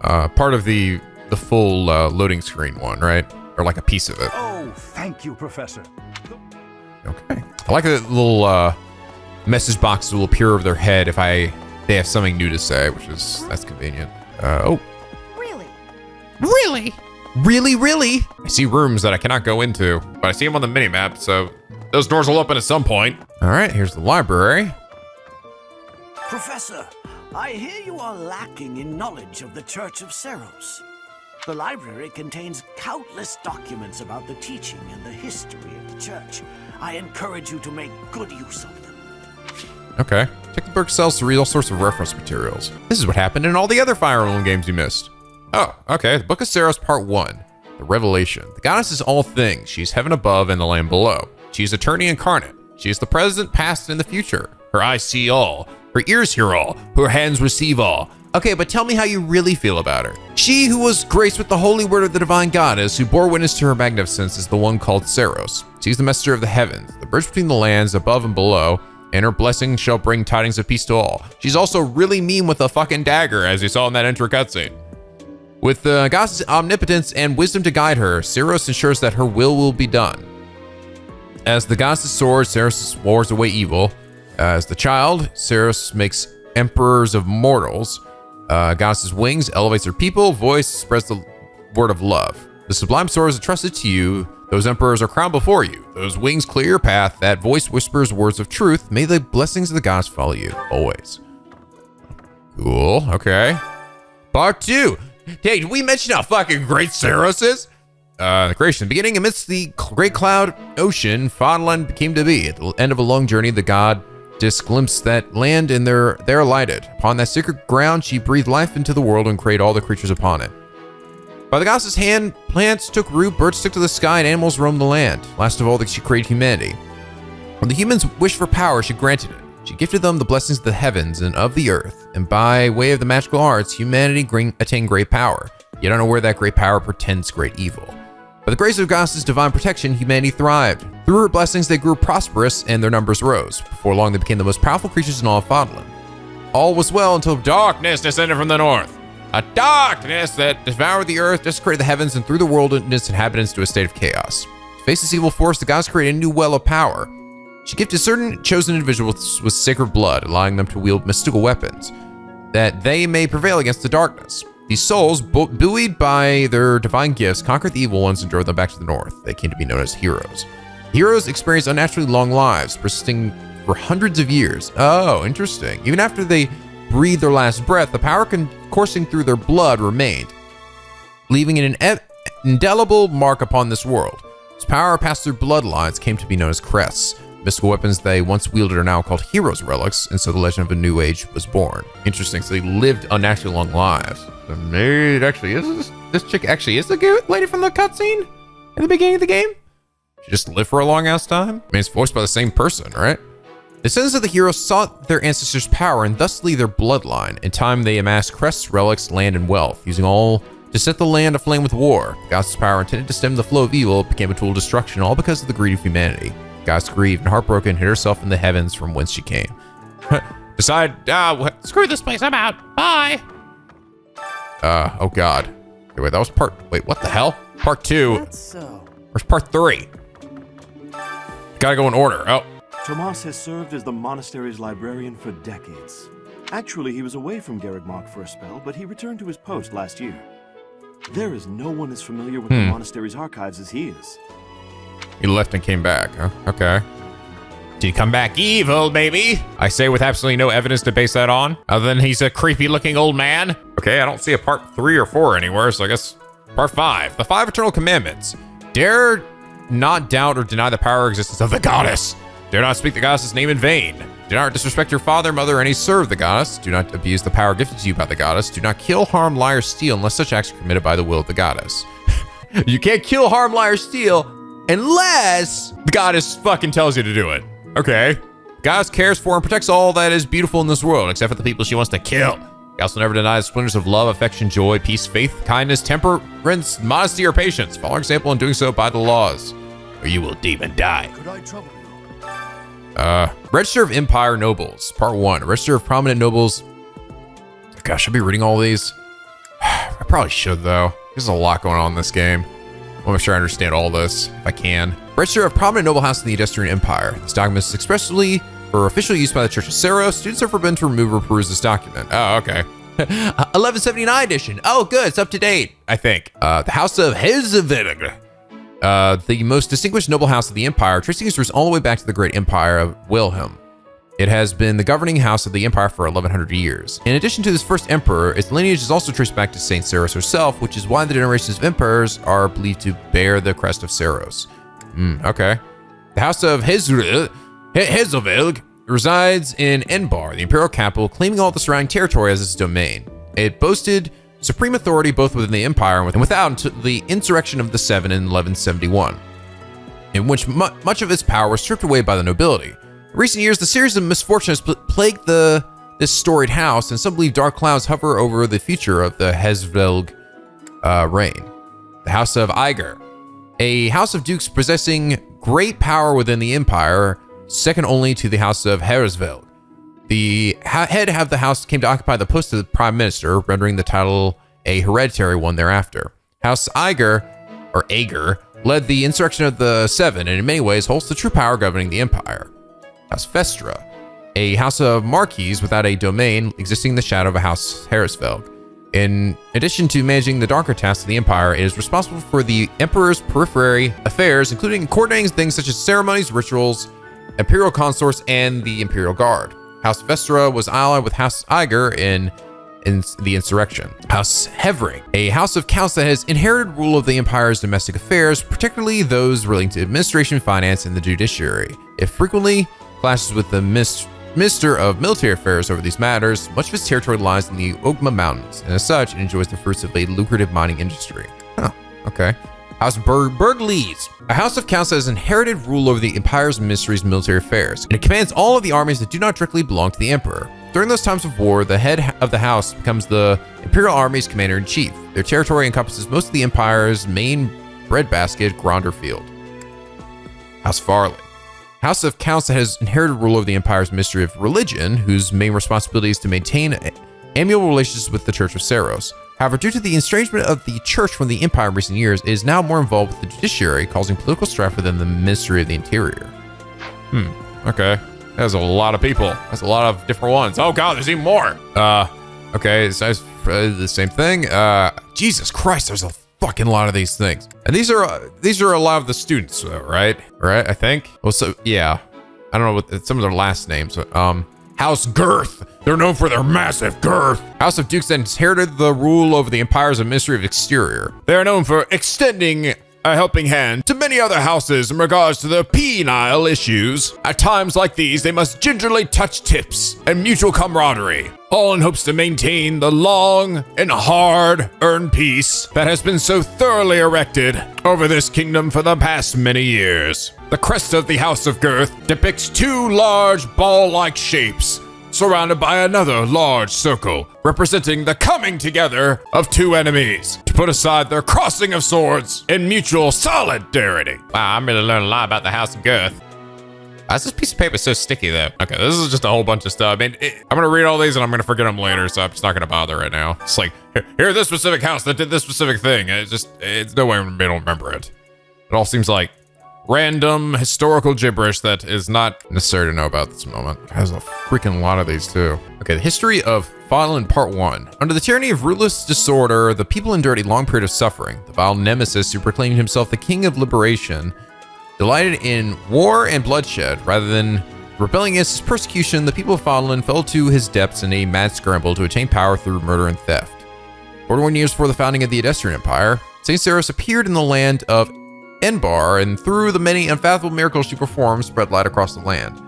Part of the full loading screen one, right? Or like a piece of it. Oh, thank you, Professor. Okay. I like that little message boxes will appear over their head if they have something new to say, that's convenient. Really? I see rooms that I cannot go into, but I see them on the minimap, so those doors will open at some point. All right, here's the library. Professor, I hear you are lacking in knowledge of the Church of Seros. The library contains countless documents about the teaching and the history of the church. I encourage you to make good use of them. Okay. Check the book cells to read all sorts of reference materials. This is what happened in all the other Fire Emblem games you missed. Oh, okay. The Book of Seros Part 1. The Revelation. The goddess is all things. She's heaven above and the land below. She is eternity incarnate. She is the present, past, and the future. Her eyes see all. Her ears hear all. Her hands receive all. Okay, but tell me how you really feel about her. She who was graced with the holy word of the divine goddess, who bore witness to her magnificence, is the one called Seros. She's the messenger of the heavens, the bridge between the lands above and below, and her blessing shall bring tidings of peace to all. She's also really mean with a fucking dagger, as you saw in that intro cutscene. With the goddess' omnipotence and wisdom to guide her, Seros ensures that her will be done. As the goddess' sword, Seros wars away evil. As the child, Saros makes emperors of mortals. Goddess's wings elevates her people, voice spreads the word of love. The sublime sword is entrusted to you. Those emperors are crowned before you. Those wings clear your path. That voice whispers words of truth. May the blessings of the goddess follow you, always. Cool, okay. Part 2. Hey, did we mention how fucking great Saros is? The creation. Beginning amidst the great cloud ocean, Fodlan came to be. At the end of a long journey, the goddess glimpsed that land and there alighted. Upon that sacred ground, she breathed life into the world and created all the creatures upon it. By the goddess's hand, plants took root, birds took to the sky, and animals roamed the land. Last of all, she created humanity. When the humans wished for power, she granted it. She gifted them the blessings of the heavens and of the earth, and by way of the magical arts, humanity attained great power. Yet unaware that great power portends great evil. By the grace of goddess's divine protection, humanity thrived. Through her blessings, they grew prosperous and their numbers rose. Before long, they became the most powerful creatures in all of Fodlan. All was well until darkness descended from the north. A darkness that devoured the earth, desecrated the heavens, and threw the world and its inhabitants to a state of chaos. To face this evil force, the goddess created a new well of power. She gifted certain chosen individuals with sacred blood, allowing them to wield mystical weapons, that they may prevail against the darkness. These souls, buoyed by their divine gifts, conquered the evil ones and drove them back to the north. They came to be known as heroes. Heroes experienced unnaturally long lives, persisting for hundreds of years. Oh, interesting. Even after they breathed their last breath, the power coursing through their blood remained, leaving an indelible mark upon this world. As power passed through bloodlines, came to be known as crests. Mystical weapons they once wielded are now called heroes' relics, and so the legend of a new age was born. Interesting, so they lived unnaturally long lives. So maybe it actually is, this chick actually is the good lady from the cutscene in the beginning of the game? She just lived for a long ass time? I mean, it's voiced by the same person, right? Descendants of the heroes sought their ancestors' power and thusly their bloodline. In time, they amassed crests, relics, land, and wealth, using all to set the land aflame with war. The goddess' power intended to stem the flow of evil became a tool of destruction, all because of the greed of humanity. The goddess, grieved and heartbroken, hid herself in the heavens from whence she came. Decide, screw this place, I'm out. Bye. Oh god. Okay, wait, that was wait, what the hell? Part 2. That's so. Where's part 3? Gotta go in order. Oh. Tomas has served as the monastery's librarian for decades. Actually, he was away from Garreg Mach for a spell, but he returned to his post last year. There is no one as familiar with the monastery's archives as he is. He left and came back, huh? Okay. Did he come back evil, baby? I say with absolutely no evidence to base that on, other than he's a creepy looking old man. Okay, I don't see a part 3 or 4 anywhere, so I guess part 5. The 5 Eternal Commandments. Dare not doubt or deny the power or existence of the goddess. Dare not speak the goddess's name in vain. Do not disrespect your father, mother, or any serve the goddess. Do not abuse the power gifted to you by the goddess. Do not kill, harm, lie, or steal unless such acts are committed by the will of the goddess. You can't kill, harm, lie, or steal unless the goddess fucking tells you to do it. Okay. Goddess cares for and protects all that is beautiful in this world, except for the people she wants to kill. Goddess will never deny the splendors of love, affection, joy, peace, faith, kindness, temperance, modesty, or patience. Follow her example in doing so by the laws, or you will demon die. Could I trouble you? Register of Empire Nobles, Part 1. Register of Prominent Nobles. Gosh, should I be reading all these? I probably should, though. There's a lot going on in this game. I want to make sure I understand all this, if I can. Register of Prominent Noble House of the Edestrian Empire. This document is expressly for official use by the Church of Saros. Students are forbidden to remove or peruse this document. Oh, okay. 1179 edition. Oh, good. It's up to date, I think. The House of Hezevig. The most distinguished noble house of the empire, tracing its roots all the way back to the great empire of Wilhelm. It has been the governing house of the empire for 1100 years. In addition to this first emperor, its lineage is also traced back to Saint Saros herself, which is why the generations of emperors are believed to bear the crest of Saros. Okay. The House of Hezevig resides in Enbar, the imperial capital, claiming all the surrounding territory as its domain. It boasted supreme authority both within the empire and without until the insurrection of the Seven in 1171, in which much of its power was stripped away by the nobility. In recent years, the series of misfortunes plagued this storied house, and some believe dark clouds hover over the future of the Hezevig reign. The House of Uyghur, a house of dukes possessing great power within the empire, second only to the House of Hezevig. The head of the house came to occupy the post of the prime minister, rendering the title a hereditary one thereafter. House Uyghur, or Ager, led the insurrection of the Seven, and in many ways holds the true power governing the empire. House Vestra. a house of marquises without a domain, existing in the shadow of a house Harrisfeld. In addition to managing the darker tasks of the Empire, it is responsible for the Emperor's periphery affairs, including coordinating things such as ceremonies, rituals, Imperial consorts, and the Imperial Guard. House Vestra was allied with House Uyghur in the insurrection. House Hevering, a house of counts that has inherited rule of the Empire's domestic affairs, particularly those relating to administration, finance, and the judiciary. It frequently clashes with the Minister of Military Affairs over these matters. Much of its territory lies in the Arve Mountains, and as such, it enjoys the fruits of a lucrative mining industry. Huh, okay. House Burglees, a house of counts that has inherited rule over the Empire's ministry's military affairs, and it commands all of the armies that do not directly belong to the Emperor. During those times of war, the head of the house becomes the Imperial Army's commander-in-chief. Their territory encompasses most of the Empire's main breadbasket, Gronderfield. House Farley, house of counts that has inherited rule over the Empire's Ministry of Religion, whose main responsibility is to maintain amiable relations with the Church of Saros. However, due to the estrangement of the Church from the Empire in recent years, it is now more involved with the judiciary, causing political strife within the Ministry of the Interior. Okay. There's a lot of people. That's a lot of different ones. Oh god, there's even more. Okay, it's the same thing. Jesus Christ, there's a fucking lot of these things. And these are a lot of the students, right? Right, I think. Well, so yeah, I don't know what some of their last names. House Girth. They're known for their massive girth. House of Dukes that inherited the rule over the Empire's Ministry of Exterior. They are known for extending a helping hand to many other houses in regards to their penile issues. At times like these, they must gingerly touch tips and mutual camaraderie, all in hopes to maintain the long and hard-earned peace that has been so thoroughly erected over this kingdom for the past many years. The crest of the House of Girth depicts two large ball-like shapes surrounded by another large circle, representing the coming together of two enemies to put aside their crossing of swords in mutual solidarity. Wow, I'm really learning a lot about the House of Girth. This piece of paper is so sticky though. Okay, this is just a whole bunch of stuff. I mean, I'm gonna read all these and I'm gonna forget them later, so I'm just not gonna bother right now. It's like, here, this specific house that did this specific thing. It's no way I'm gonna remember it. It all seems like random historical gibberish that is not necessary to know about at this moment. There's a freaking lot of these too. Okay, the history of Fodlan Part 1. Under the tyranny of ruthless disorder, the people endured a long period of suffering. The vile nemesis who proclaimed himself the king of liberation delighted in war and bloodshed. Rather than rebelling against his persecution, the people of Fodlan fell to his depths in a mad scramble to attain power through murder and theft. 41 years before the founding of the Edestrian Empire, St. Saros appeared in the land of Enbar, and through the many unfathomable miracles she performed, spread light across the land.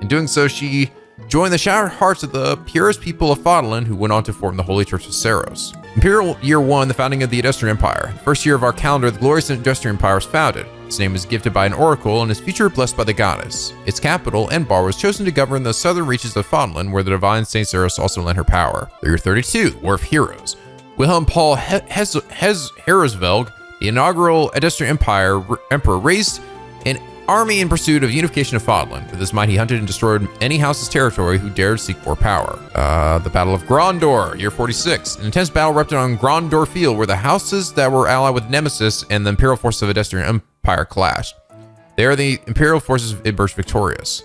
In doing so, she joined the shattered hearts of the purest people of Fodlan, who went on to form the Holy Church of Saros. Imperial Year 1, the founding of the Edestrian Empire. The first year of our calendar, the glorious Edestrian Empire was founded. Its name was gifted by an oracle, and its future blessed by the goddess. Its capital, Enbar, was chosen to govern the southern reaches of Fodlan, where the divine St. Saros also lent her power. The year 32, the War of Heroes. Wilhelm Paul Herzvelg, the inaugural Edestrian Emperor, raised an army in pursuit of unification of Fodlan. With his might, he hunted and destroyed any house's territory who dared seek more power. The Battle of Grondor, year 46. An intense battle erupted on Grondor Field, where the houses that were allied with Nemesis and the imperial forces of Edestrian Empire clashed. There, the imperial forces emerged victorious.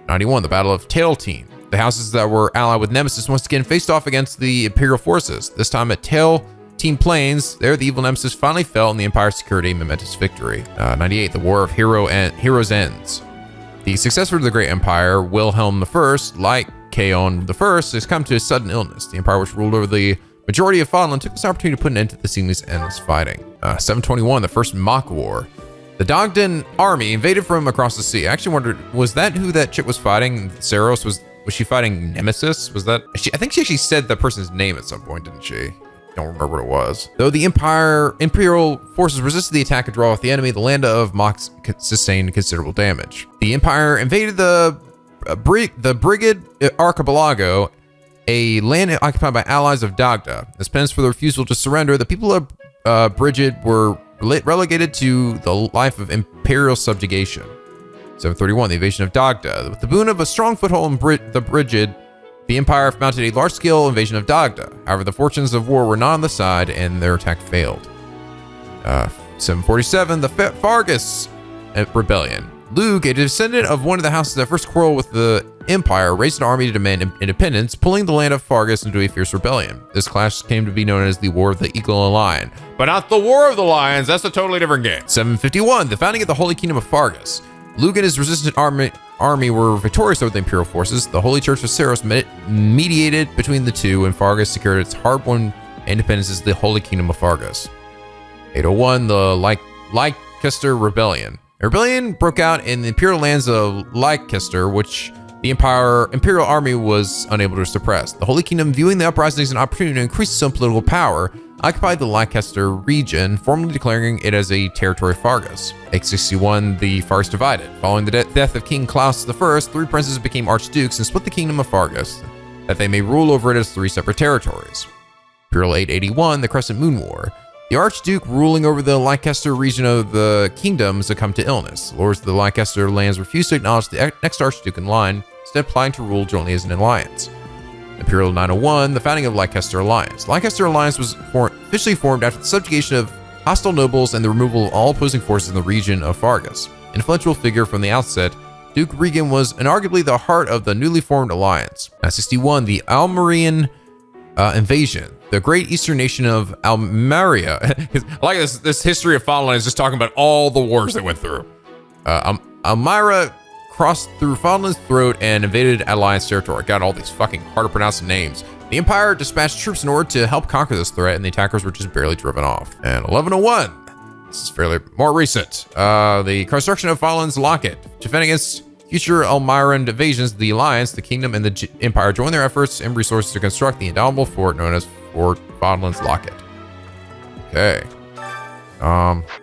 91, the Battle of Tailtean. The houses that were allied with Nemesis once again faced off against the imperial forces. This time at Tailtean Plains, there the evil Nemesis finally fell and the Empire secured a momentous victory. 98, the War of Heroes Ends. The successor to the Great Empire, Wilhelm I, like Kaon I, has come to a sudden illness. The Empire, which ruled over the majority of Fodlan, took this opportunity to put an end to the seemingly endless fighting. 721, the First Mach War. The Dogdan army invaded from across the sea. I actually wondered, was that who that chick was fighting? Saros, was she fighting Nemesis? Was that, I think she actually said the person's name at some point, didn't she? Don't remember what it was. Though the imperial forces resisted the attack and draw off the enemy, the land of Mach sustained considerable damage. The Empire invaded the Brigid Archipelago, a land occupied by allies of Dagda. As penance for the refusal to surrender, the people of Brigid were relegated to the life of imperial subjugation. 731, the invasion of Dagda. With the boon of a strong foothold in the Brigid, the Empire mounted a large-scale invasion of Dagda. However, the fortunes of war were not on the side, and their attack failed. 747, the Fargus Rebellion. Lug, a descendant of one of the houses that first quarreled with the Empire raised an army to demand independence, pulling the land of Fargus into a fierce rebellion. This clash came to be known as the War of the Eagle and Lion. But not the War of the Lions, that's a totally different game. 751, the founding of the Holy Kingdom of Fargus. Luke and his resistant army were victorious over the Imperial forces. The Holy Church of Seros mediated between the two, and Fargus secured its hard-won independence as the Holy Kingdom of Fargus. 801, the Lancaster Rebellion. A rebellion broke out in the imperial lands of Lancaster, which the imperial army was unable to suppress. The Holy Kingdom, viewing the uprising as an opportunity to increase its own political power, occupied the Lancaster region, formally declaring it as a territory of Fargus. 861, the Fargus divided. Following the death of King Claus I, 3 princes became archdukes and split the kingdom of Fargus, that they may rule over it as 3 separate territories. Imperial 881, the Crescent Moon War. The Archduke ruling over the Lancaster region of the kingdom succumbed to illness. Lords of the Lancaster lands refused to acknowledge the next Archduke in line, instead applying to rule jointly as an alliance. Imperial 901, the founding of Lancaster Alliance. Lancaster Alliance was officially formed after the subjugation of hostile nobles and the removal of all opposing forces in the region of Fargus. An influential figure from the outset, Duke Regan was inarguably the heart of the newly formed alliance. 961, the Almerian invasion. The great eastern nation of Almeria. I like this history of Fodlan is just talking about all the wars they went through. Almira crossed through Fodlan's throat and invaded Alliance territory. Got all these fucking hard to pronounce names. The Empire dispatched troops in order to help conquer this threat, and the attackers were just barely driven off. And 1101. This is fairly more recent. The construction of Fodlan's locket. Defending against future Almiran invasions, the Alliance, the Kingdom, and the Empire joined their efforts and resources to construct the indomitable fort known as Fort Fodlan's Locket. Okay.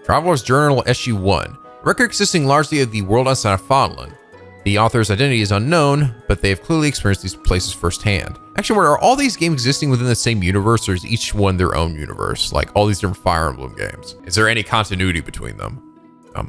Traveler's Journal SU-1. Record consisting largely of the world outside of Fodlan. The author's identity is unknown, but they have clearly experienced these places firsthand. Actually, are all these games existing within the same universe, or is each one their own universe? Like all these different Fire Emblem games. Is there any continuity between them?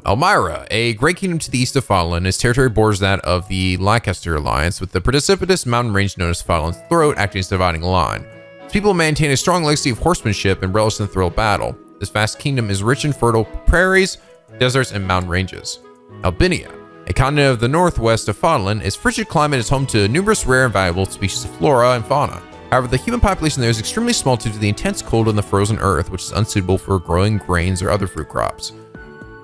Elmira, a great kingdom to the east of Fodlan, its territory borders that of the Lancaster Alliance, with the precipitous mountain range known as Fodlan's Throat acting as a dividing line. Its people maintain a strong legacy of horsemanship and relish in the thrill of battle. This vast kingdom is rich in fertile prairies, deserts, and mountain ranges. Albania, a continent of the northwest of Fodlan, its frigid climate is home to numerous rare and valuable species of flora and fauna. However, the human population there is extremely small due to the intense cold on the frozen earth, which is unsuitable for growing grains or other fruit crops.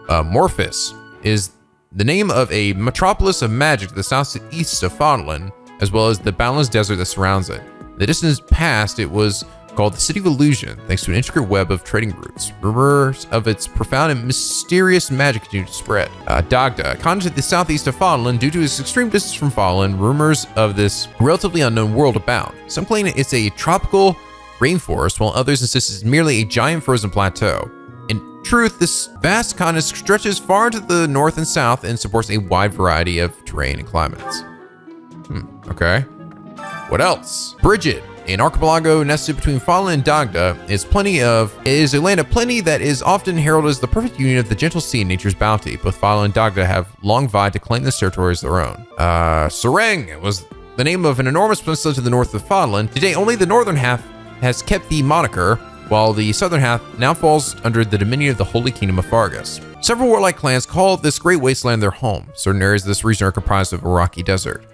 Morphis is the name of a metropolis of magic to the southeast of Fodlan, as well as the boundless desert that surrounds it. In the distant past, it was called the City of Illusion, thanks to an intricate web of trading routes. Rumors of its profound and mysterious magic continue to spread. Dagda, a continent to the southeast of Fodlan, due to its extreme distance from Fodlan, rumors of this relatively unknown world abound. Some claim it's a tropical rainforest, while others insist it's merely a giant frozen plateau. In truth, this vast continent stretches far into the north and south and supports a wide variety of terrain and climates. Okay. What else? Brigid, an archipelago nested between Fodlan and Dagda, is a land of plenty that is often heralded as the perfect union of the gentle sea and nature's bounty. Both Fodlan and Dagda have long vied to claim this territory as their own. Sereng was the name of an enormous peninsula to the north of Fodlan. Today, only the northern half has kept the moniker, while the southern half now falls under the dominion of the Holy Kingdom of Fargus. Several warlike clans call this great wasteland their home. Certain areas of this region are comprised of a rocky desert.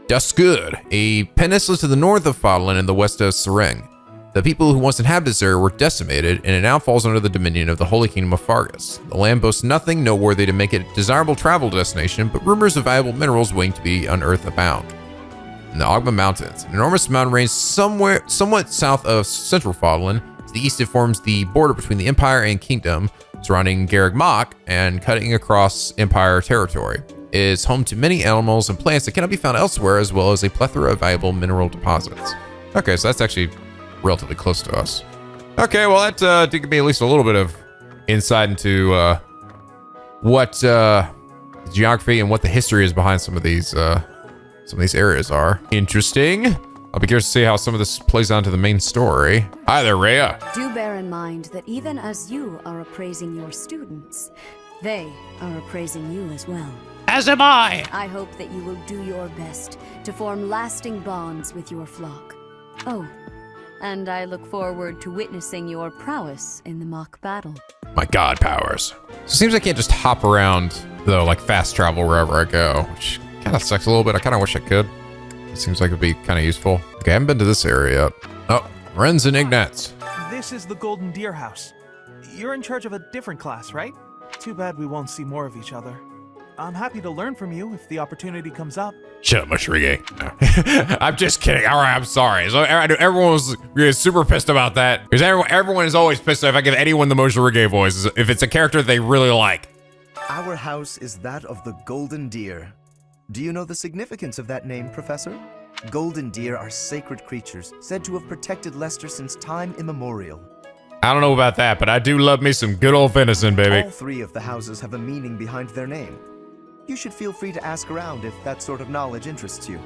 Dusgood, a peninsula to the north of Fodlan and the west of Sereng. The people who once inhabited this area were decimated, and it now falls under the dominion of the Holy Kingdom of Fargus. The land boasts nothing noteworthy to make it a desirable travel destination, but rumors of valuable minerals waiting to be unearthed abound. In the Arve Mountains, an enormous mountain range somewhat south of central Fodlan. To the east, it forms the border between the Empire and Kingdom, surrounding Garreg Mach and cutting across Empire territory. It is home to many animals and plants that cannot be found elsewhere, as well as a plethora of valuable mineral deposits. Okay, so that's actually relatively close to us. Okay, well that did give me at least a little bit of insight into what geography and what the history is behind some of these areas are. Interesting. I'll be curious to see how some of this plays onto the main story. Hi there, Rhea. Do bear in mind that even as you are appraising your students, they are appraising you as well. As am I. I hope that you will do your best to form lasting bonds with your flock. Oh, and I look forward to witnessing your prowess in the mock battle. My god powers. So it seems I can't just hop around, though, like fast travel wherever I go, which kind of sucks a little bit. I kind of wish I could. It seems like it'd be kind of useful. Okay, I haven't been to this area yet. Oh, Wrens and Ignatz. This is the Golden Deer House. You're in charge of a different class, right? Too bad we won't see more of each other. I'm happy to learn from you if the opportunity comes up. Shut up, Mushrige. No. I'm just kidding. All right, I'm sorry. So I know everyone was really super pissed about that. Because everyone is always pissed if I give anyone the Mushrige voice, if it's a character they really like. Our house is that of the Golden Deer. Do you know the significance of that name, Professor? Golden deer are sacred creatures, said to have protected Leicester since time immemorial. I don't know about that, but I do love me some good old venison, baby. All three of the houses have a meaning behind their name. You should feel free to ask around if that sort of knowledge interests you.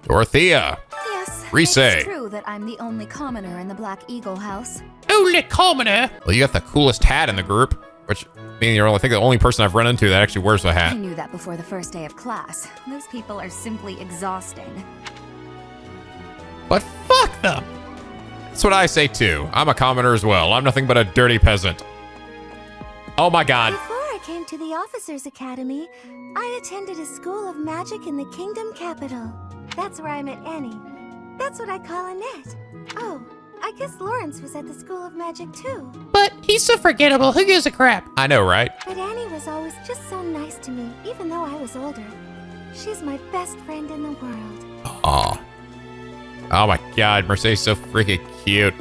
Dorothea. Yes, Riese. it's true that I'm the only commoner in the Black Eagle house. Only commoner? Well, you got the coolest hat in the group, which means you're, I think, the only person I've run into that actually wears a I hat. knew that before the first day of class. Those people are simply exhausting. But fuck them. That's what I say too. I'm a commoner as well. I'm nothing but a dirty peasant. Oh my god. Before I came to the Officers Academy, I attended a school of magic in the Kingdom capital. That's where I met Annie. That's what I call Annette. Oh, I guess Lawrence was at the School of Magic too. But he's so forgettable. Who gives a crap? I know, right? But Annie was always just so nice to me, even though I was older. She's my best friend in the world. Aw. Oh my god, Mercedes so freaking cute.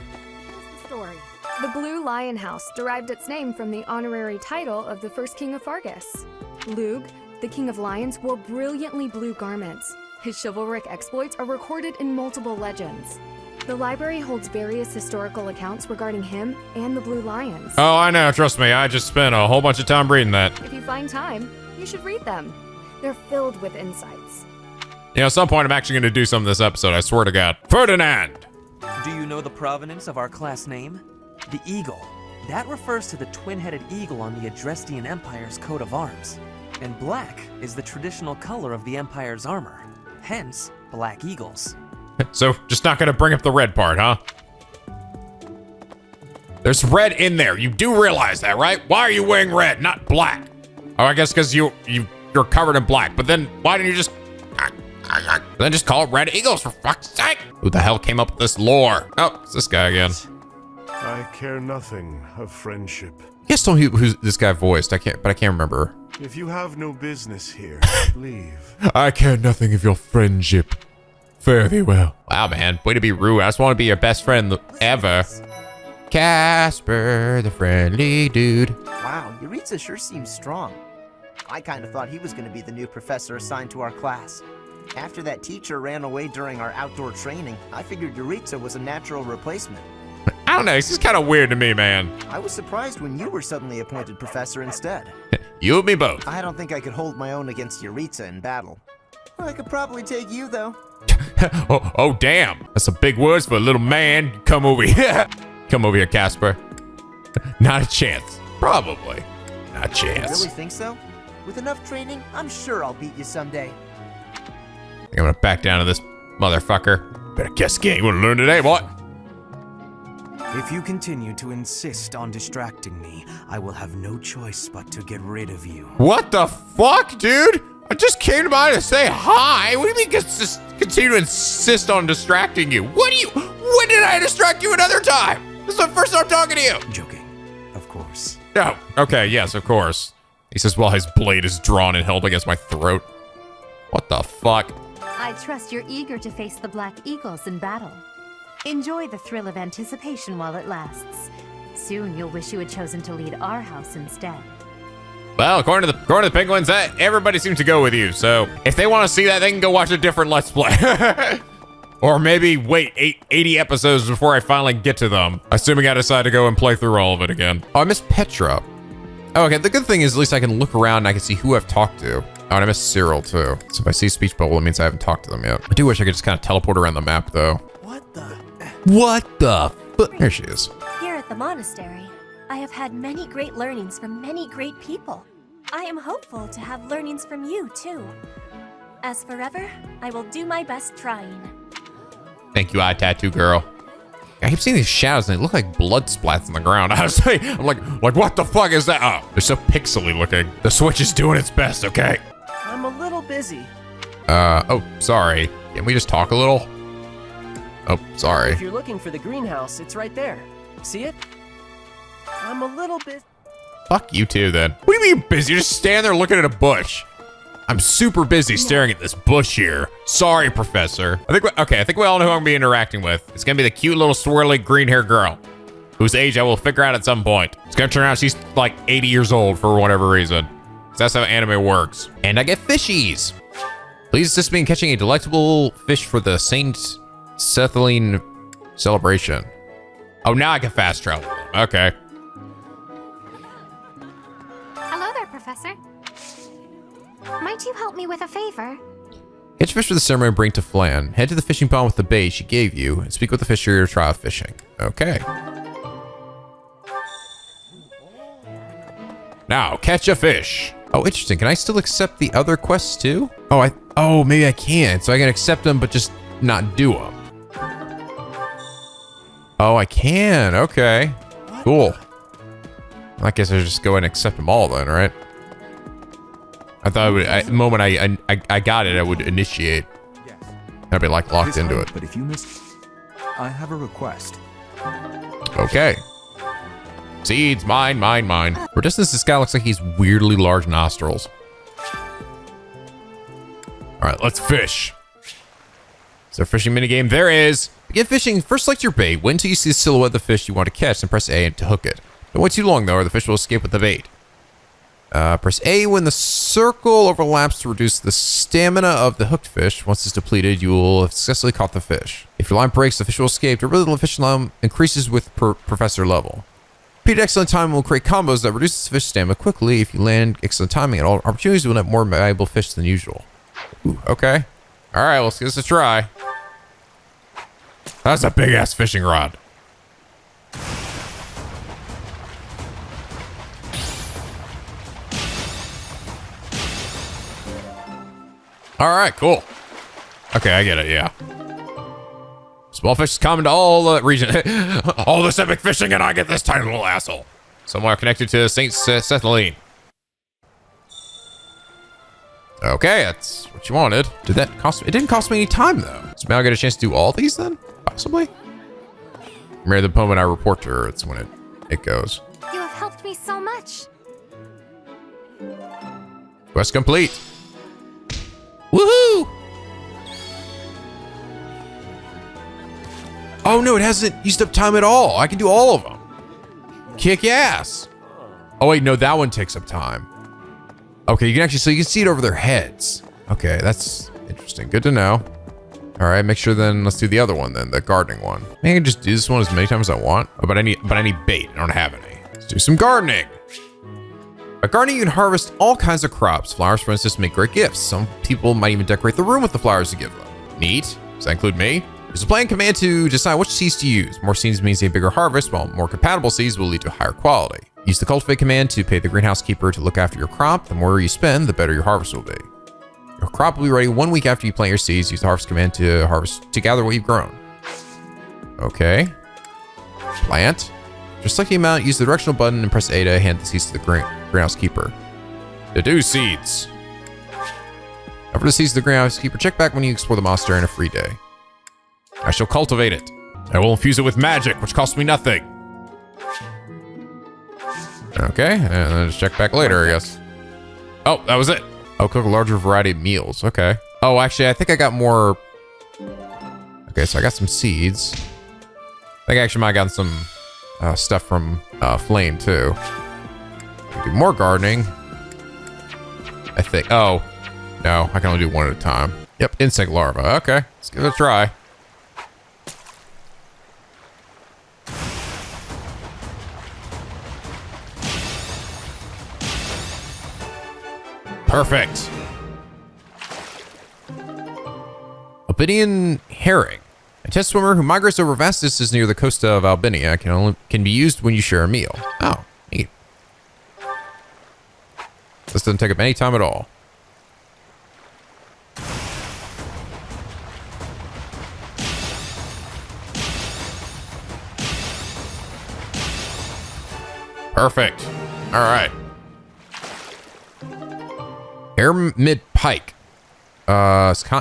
Story. The Blue Lion House derived its name from the honorary title of the first king of Fargus. Lug, the king of lions, wore brilliantly blue garments. His chivalric exploits are recorded in multiple legends. The library holds various historical accounts regarding him and the Blue Lions. Oh, I know, trust me, I just spent a whole bunch of time reading that. If you find time, you should read them. They're filled with insights. You know, at some point I'm actually going to do some of this episode, I swear to God. Ferdinand! Do you know the provenance of our class name? The eagle. That refers to the twin-headed eagle on the Adrestian Empire's coat of arms. And black is the traditional color of the Empire's armor. Hence, black eagles. So, just not going to bring up the red part, huh? There's red in there. You do realize that, right? Why are you wearing red, not black? Oh, I guess because you're covered in black. But then, why didn't you just... Then just call it Red Eagles, for fuck's sake! Who the hell came up with this lore? Oh, it's this guy again. I care nothing of friendship. You guys told me who's this guy voiced. I can't remember. If you have no business here, leave. I care nothing of your friendship. Fare thee well. Wow, man. Way to be rude. I just want to be your best friend ever. Casper, the friendly dude. Wow, Yuritsa sure seems strong. I kind of thought he was going to be the new professor assigned to our class. After that teacher ran away during our outdoor training, I figured Yuritsa was a natural replacement. I don't know, it's just kind of weird to me, man. I was surprised when you were suddenly appointed professor instead. You and me both. I don't think I could hold my own against Yuritsa in battle. I could probably take you, though. oh, damn. That's some big words for a little man. Come over here. Come over here, Casper. Not a chance. Probably. Not a chance. You really think so? With enough training, I'm sure I'll beat you someday. I'm gonna back down to this motherfucker. Better guess game. You wanna learn today, what? If you continue to insist on distracting me, I will have no choice but to get rid of you. What the fuck, dude? I just came by to say hi. What do you mean just continue to insist on distracting you? When did I distract you another time? This is the first time I'm talking to you. Joking, of course. Oh, okay, yes, of course. He says while his blade is drawn and held against my throat. What the fuck? I trust you're eager to face the Black Eagles in battle. Enjoy the thrill of anticipation while it lasts. Soon you'll wish you had chosen to lead our house instead. Well, according to the penguins, everybody seems to go with you. So if they want to see that, they can go watch a different Let's Play. Or maybe wait 80 episodes before I finally get to them. Assuming I decide to go and play through all of it again. Oh, I missed Petra. Oh, okay, the good thing is at least I can look around and I can see who I've talked to. Oh, and I missed Cyril too. So if I see a speech bubble, it means I haven't talked to them yet. I do wish I could just kind of teleport around the map though. What the fuck? There she is. Here at the monastery, I have had many great learnings from many great people. I am hopeful to have learnings from you too. As forever, I will do my best trying. Thank you, eye tattoo girl. I keep seeing these shadows and they look like blood splats on the ground. I'm like, what the fuck is that? Oh, they're so pixely looking. The Switch is doing its best, okay? I'm a little busy. Oh, sorry. Can we just talk a little? Oh, sorry. If you're looking for the greenhouse, it's right there. See it? I'm a little bit... Fuck you too, then. What do you mean busy? You're just standing there looking at a bush. I'm super busy staring at this bush here. Sorry, Professor. I think we all know who I'm gonna be interacting with. It's gonna be the cute little swirly green-haired girl, whose age I will figure out at some point. It's gonna turn out she's like 80 years old for whatever reason. That's how anime works. And I get fishies. Please assist me in catching a delectable fish for the Saint Sethaline celebration. Oh, now I can fast travel. Okay. Hello there, Professor. Might you help me with a favor? Catch fish for the ceremony and bring to Flan. Head to the fishing pond with the bait she gave you and speak with the fisher to try out fishing. Okay. Now, catch a fish. Oh, interesting. Can I still accept the other quests too? Oh, maybe I can. So I can accept them, but just not do them. Oh, I can. Okay. Cool. I guess I just go ahead and accept them all then, right? I thought the moment I got it, I would initiate. I'd be like locked into it. But if you miss, I have a request. Okay. Seeds, mine. For distance, this guy looks like he's weirdly large nostrils. All right, let's fish. Is there a fishing minigame? There is. Begin fishing. First, select your bait. Wait until you see the silhouette of the fish you want to catch, and press A to hook it. Don't wait too long, though, or the fish will escape with the bait. Press A when the circle overlaps to reduce the stamina of the hooked fish. Once it's depleted, you will have successfully caught the fish. If your line breaks, the fish will escape. The rhythm of the fishing line increases with professor level. Repeated excellent timing will create combos that reduces the fish stamina quickly. If you land excellent timing at all opportunities, you will have more valuable fish than usual. Ooh, okay. All right, let's give this a try. That's a big ass fishing rod. All right, cool. Okay, I get it, yeah. Small fish is common to all the region. All this epic fishing, and I get this tiny little asshole. Somewhere connected to Saint Sethaline. Okay, that's what you wanted. Did that cost me? It didn't cost me any time, though. So now I get a chance to do all these, then? Possibly? Remember the moment I report to her, it's when it goes. You have helped me so much. Quest complete. Woohoo! Oh no, it hasn't used up time at all. I can do all of them. Kick ass. Oh wait, no, that one takes up time. Okay, you can actually, so you can see it over their heads. Okay, that's interesting. Good to know. All right, make sure then, let's do the other one then, the gardening one. I can just do this one as many times as I want. Oh, but I need bait. I don't have any. Let's do some gardening. By gardening, you can harvest all kinds of crops. Flowers, for instance, make great gifts. Some people might even decorate the room with the flowers to give them. Neat. Does that include me? Use the plan command to decide which seeds to use. More seeds means a bigger harvest, while more compatible seeds will lead to higher quality. Use the cultivate command to pay the greenhouse keeper to look after your crop. The more you spend, the better your harvest will be. Your crop will be ready 1 week after you plant your seeds. Use the harvest command to gather what you've grown. Okay. Plant. Just select the amount, use the directional button, and press A to hand the seeds to the greenhouse keeper. Deduce seeds. After the seeds to the greenhouse keeper, check back when you explore the monastery on a free day. I shall cultivate it. I will infuse it with magic, which costs me nothing. Okay, and then just check back later, I guess. Oh, that was it. I'll cook a larger variety of meals. Okay. Oh, actually, I think I got more. Okay, so I got some seeds. I think I actually might have gotten some stuff from Flame, too. We do more gardening. I think. Oh, no, I can only do one at a time. Yep, insect larva. Okay, let's give it a try. Perfect. Albanian herring. A test swimmer who migrates over vast distances near the coast of Albania can be used when you share a meal. Oh, neat. This doesn't take up any time at all. Perfect. All right. Air mid pike.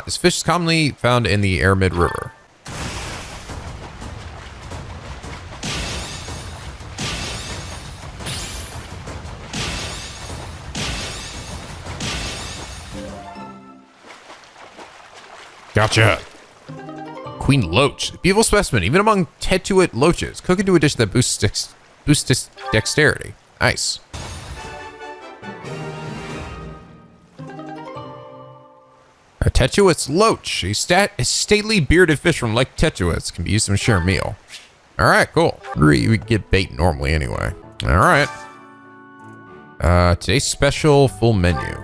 This fish is commonly found in the Aramid River. Gotcha. Queen Loach, beautiful specimen, even among Tetuit loaches. Cook into a dish that boosts dexterity. Nice. A Tetuit's loach, a stately bearded fish from Lake Tetuits, can be used to share a meal. All right, cool. We get bait normally anyway. All right. Today's special full menu.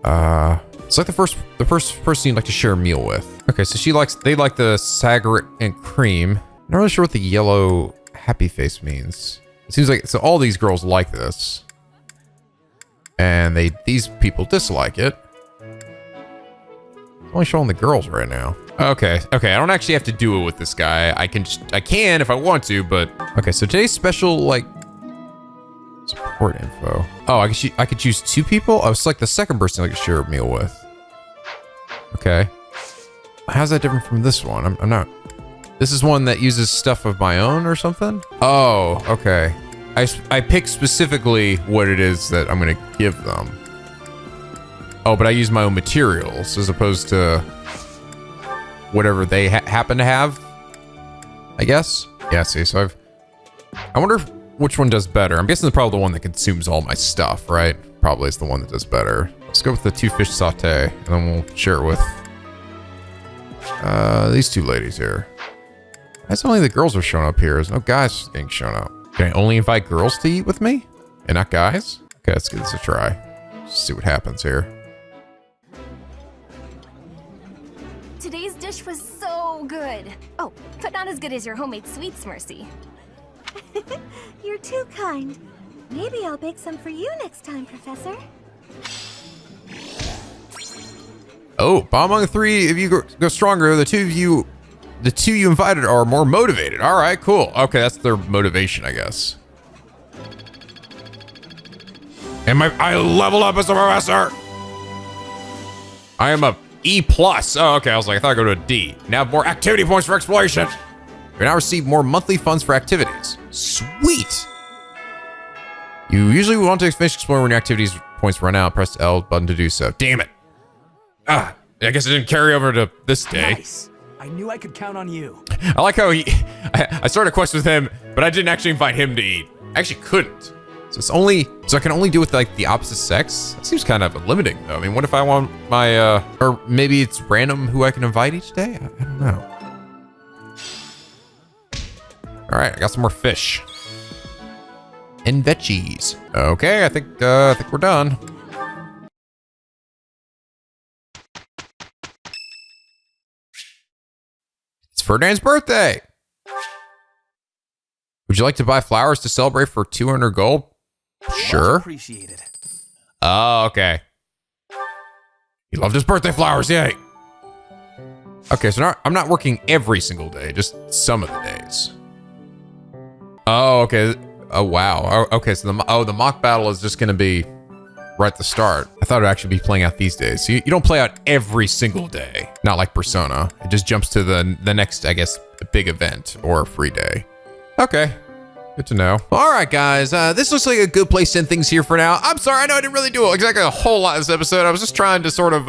It's like the first person you'd like to share a meal with. Okay, so they like the sagret and cream. Not really sure what the yellow happy face means. It seems like, so all these girls like this. And these people dislike it. I'm only showing the girls right now. Okay, I don't actually have to do it with this guy. I can if I want to, but okay, so today's special, like, support info. Oh, I could choose 2 people? I was like the second person I could share a meal with. Okay. How's that different from this one? I'm not. This is one that uses stuff of my own or something? Oh, okay. I pick specifically what it is that I'm gonna give them. Oh, but I use my own materials as opposed to whatever they happen to have, I guess. Yeah, see, so I wonder which one does better. I'm guessing it's probably the one that consumes all my stuff, right? Probably is the one that does better. Let's go with the 2 fish saute, and then we'll share it with these 2 ladies here. That's only the girls are showing up here. There's no guys getting shown up. Can I only invite girls to eat with me and not guys? Okay, let's give this a try. See what happens here. Today's dish was so good. Oh, but not as good as your homemade sweets, Mercy. You're too kind. Maybe I'll bake some for you next time, Professor. Oh, but among the 3 of you go stronger, the 2 you invited are more motivated. All right, cool. Okay, that's their motivation, I guess. And I leveled up as a professor. I am a E+. Oh, okay. I was like, I thought I'd go to a D. Now more activity points for exploration. You now receive more monthly funds for activities. Sweet. You usually want to finish exploring when your activities points run out. Press L button to do so. Damn it. I guess it didn't carry over to this day. Nice. I knew I could count on you. I like how I started a quest with him, but I didn't actually invite him to eat. I actually couldn't. So I can only do with like the opposite sex? That seems kind of limiting though. I mean, what if I want my, or maybe it's random who I can invite each day? I don't know. All right, I got some more fish. And veggies. Okay, I think we're done. It's Ferdinand's birthday. Would you like to buy flowers to celebrate for 200 gold? Sure. Appreciated. Oh, okay. He loved his birthday flowers, yay. Okay, so I'm not working every single day, just some of the days. Oh, okay. Oh, wow. Oh, okay, so the mock battle is just gonna be right at the start. I thought it would actually be playing out these days. So you don't play out every single day. Not like Persona. It just jumps to the next, I guess, big event or free day. Okay. Good to know. All right, guys. This looks like a good place to end things here for now. I'm sorry. I know I didn't really do exactly a whole lot this episode. I was just trying to sort of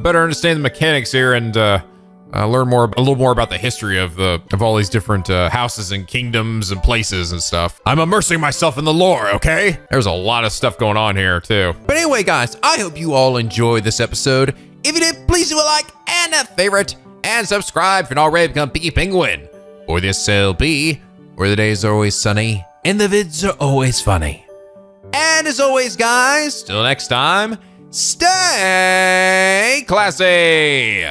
better understand the mechanics here and learn a little more about the history of all these different houses and kingdoms and places and stuff. I'm immersing myself in the lore, okay? There's a lot of stuff going on here too. But anyway, guys, I hope you all enjoyed this episode. If you did, please do a like and a favorite and subscribe if you're not already become Picky Penguin or the SLB, where the days are always sunny and the vids are always funny. And as always, guys, till next time, stay classy.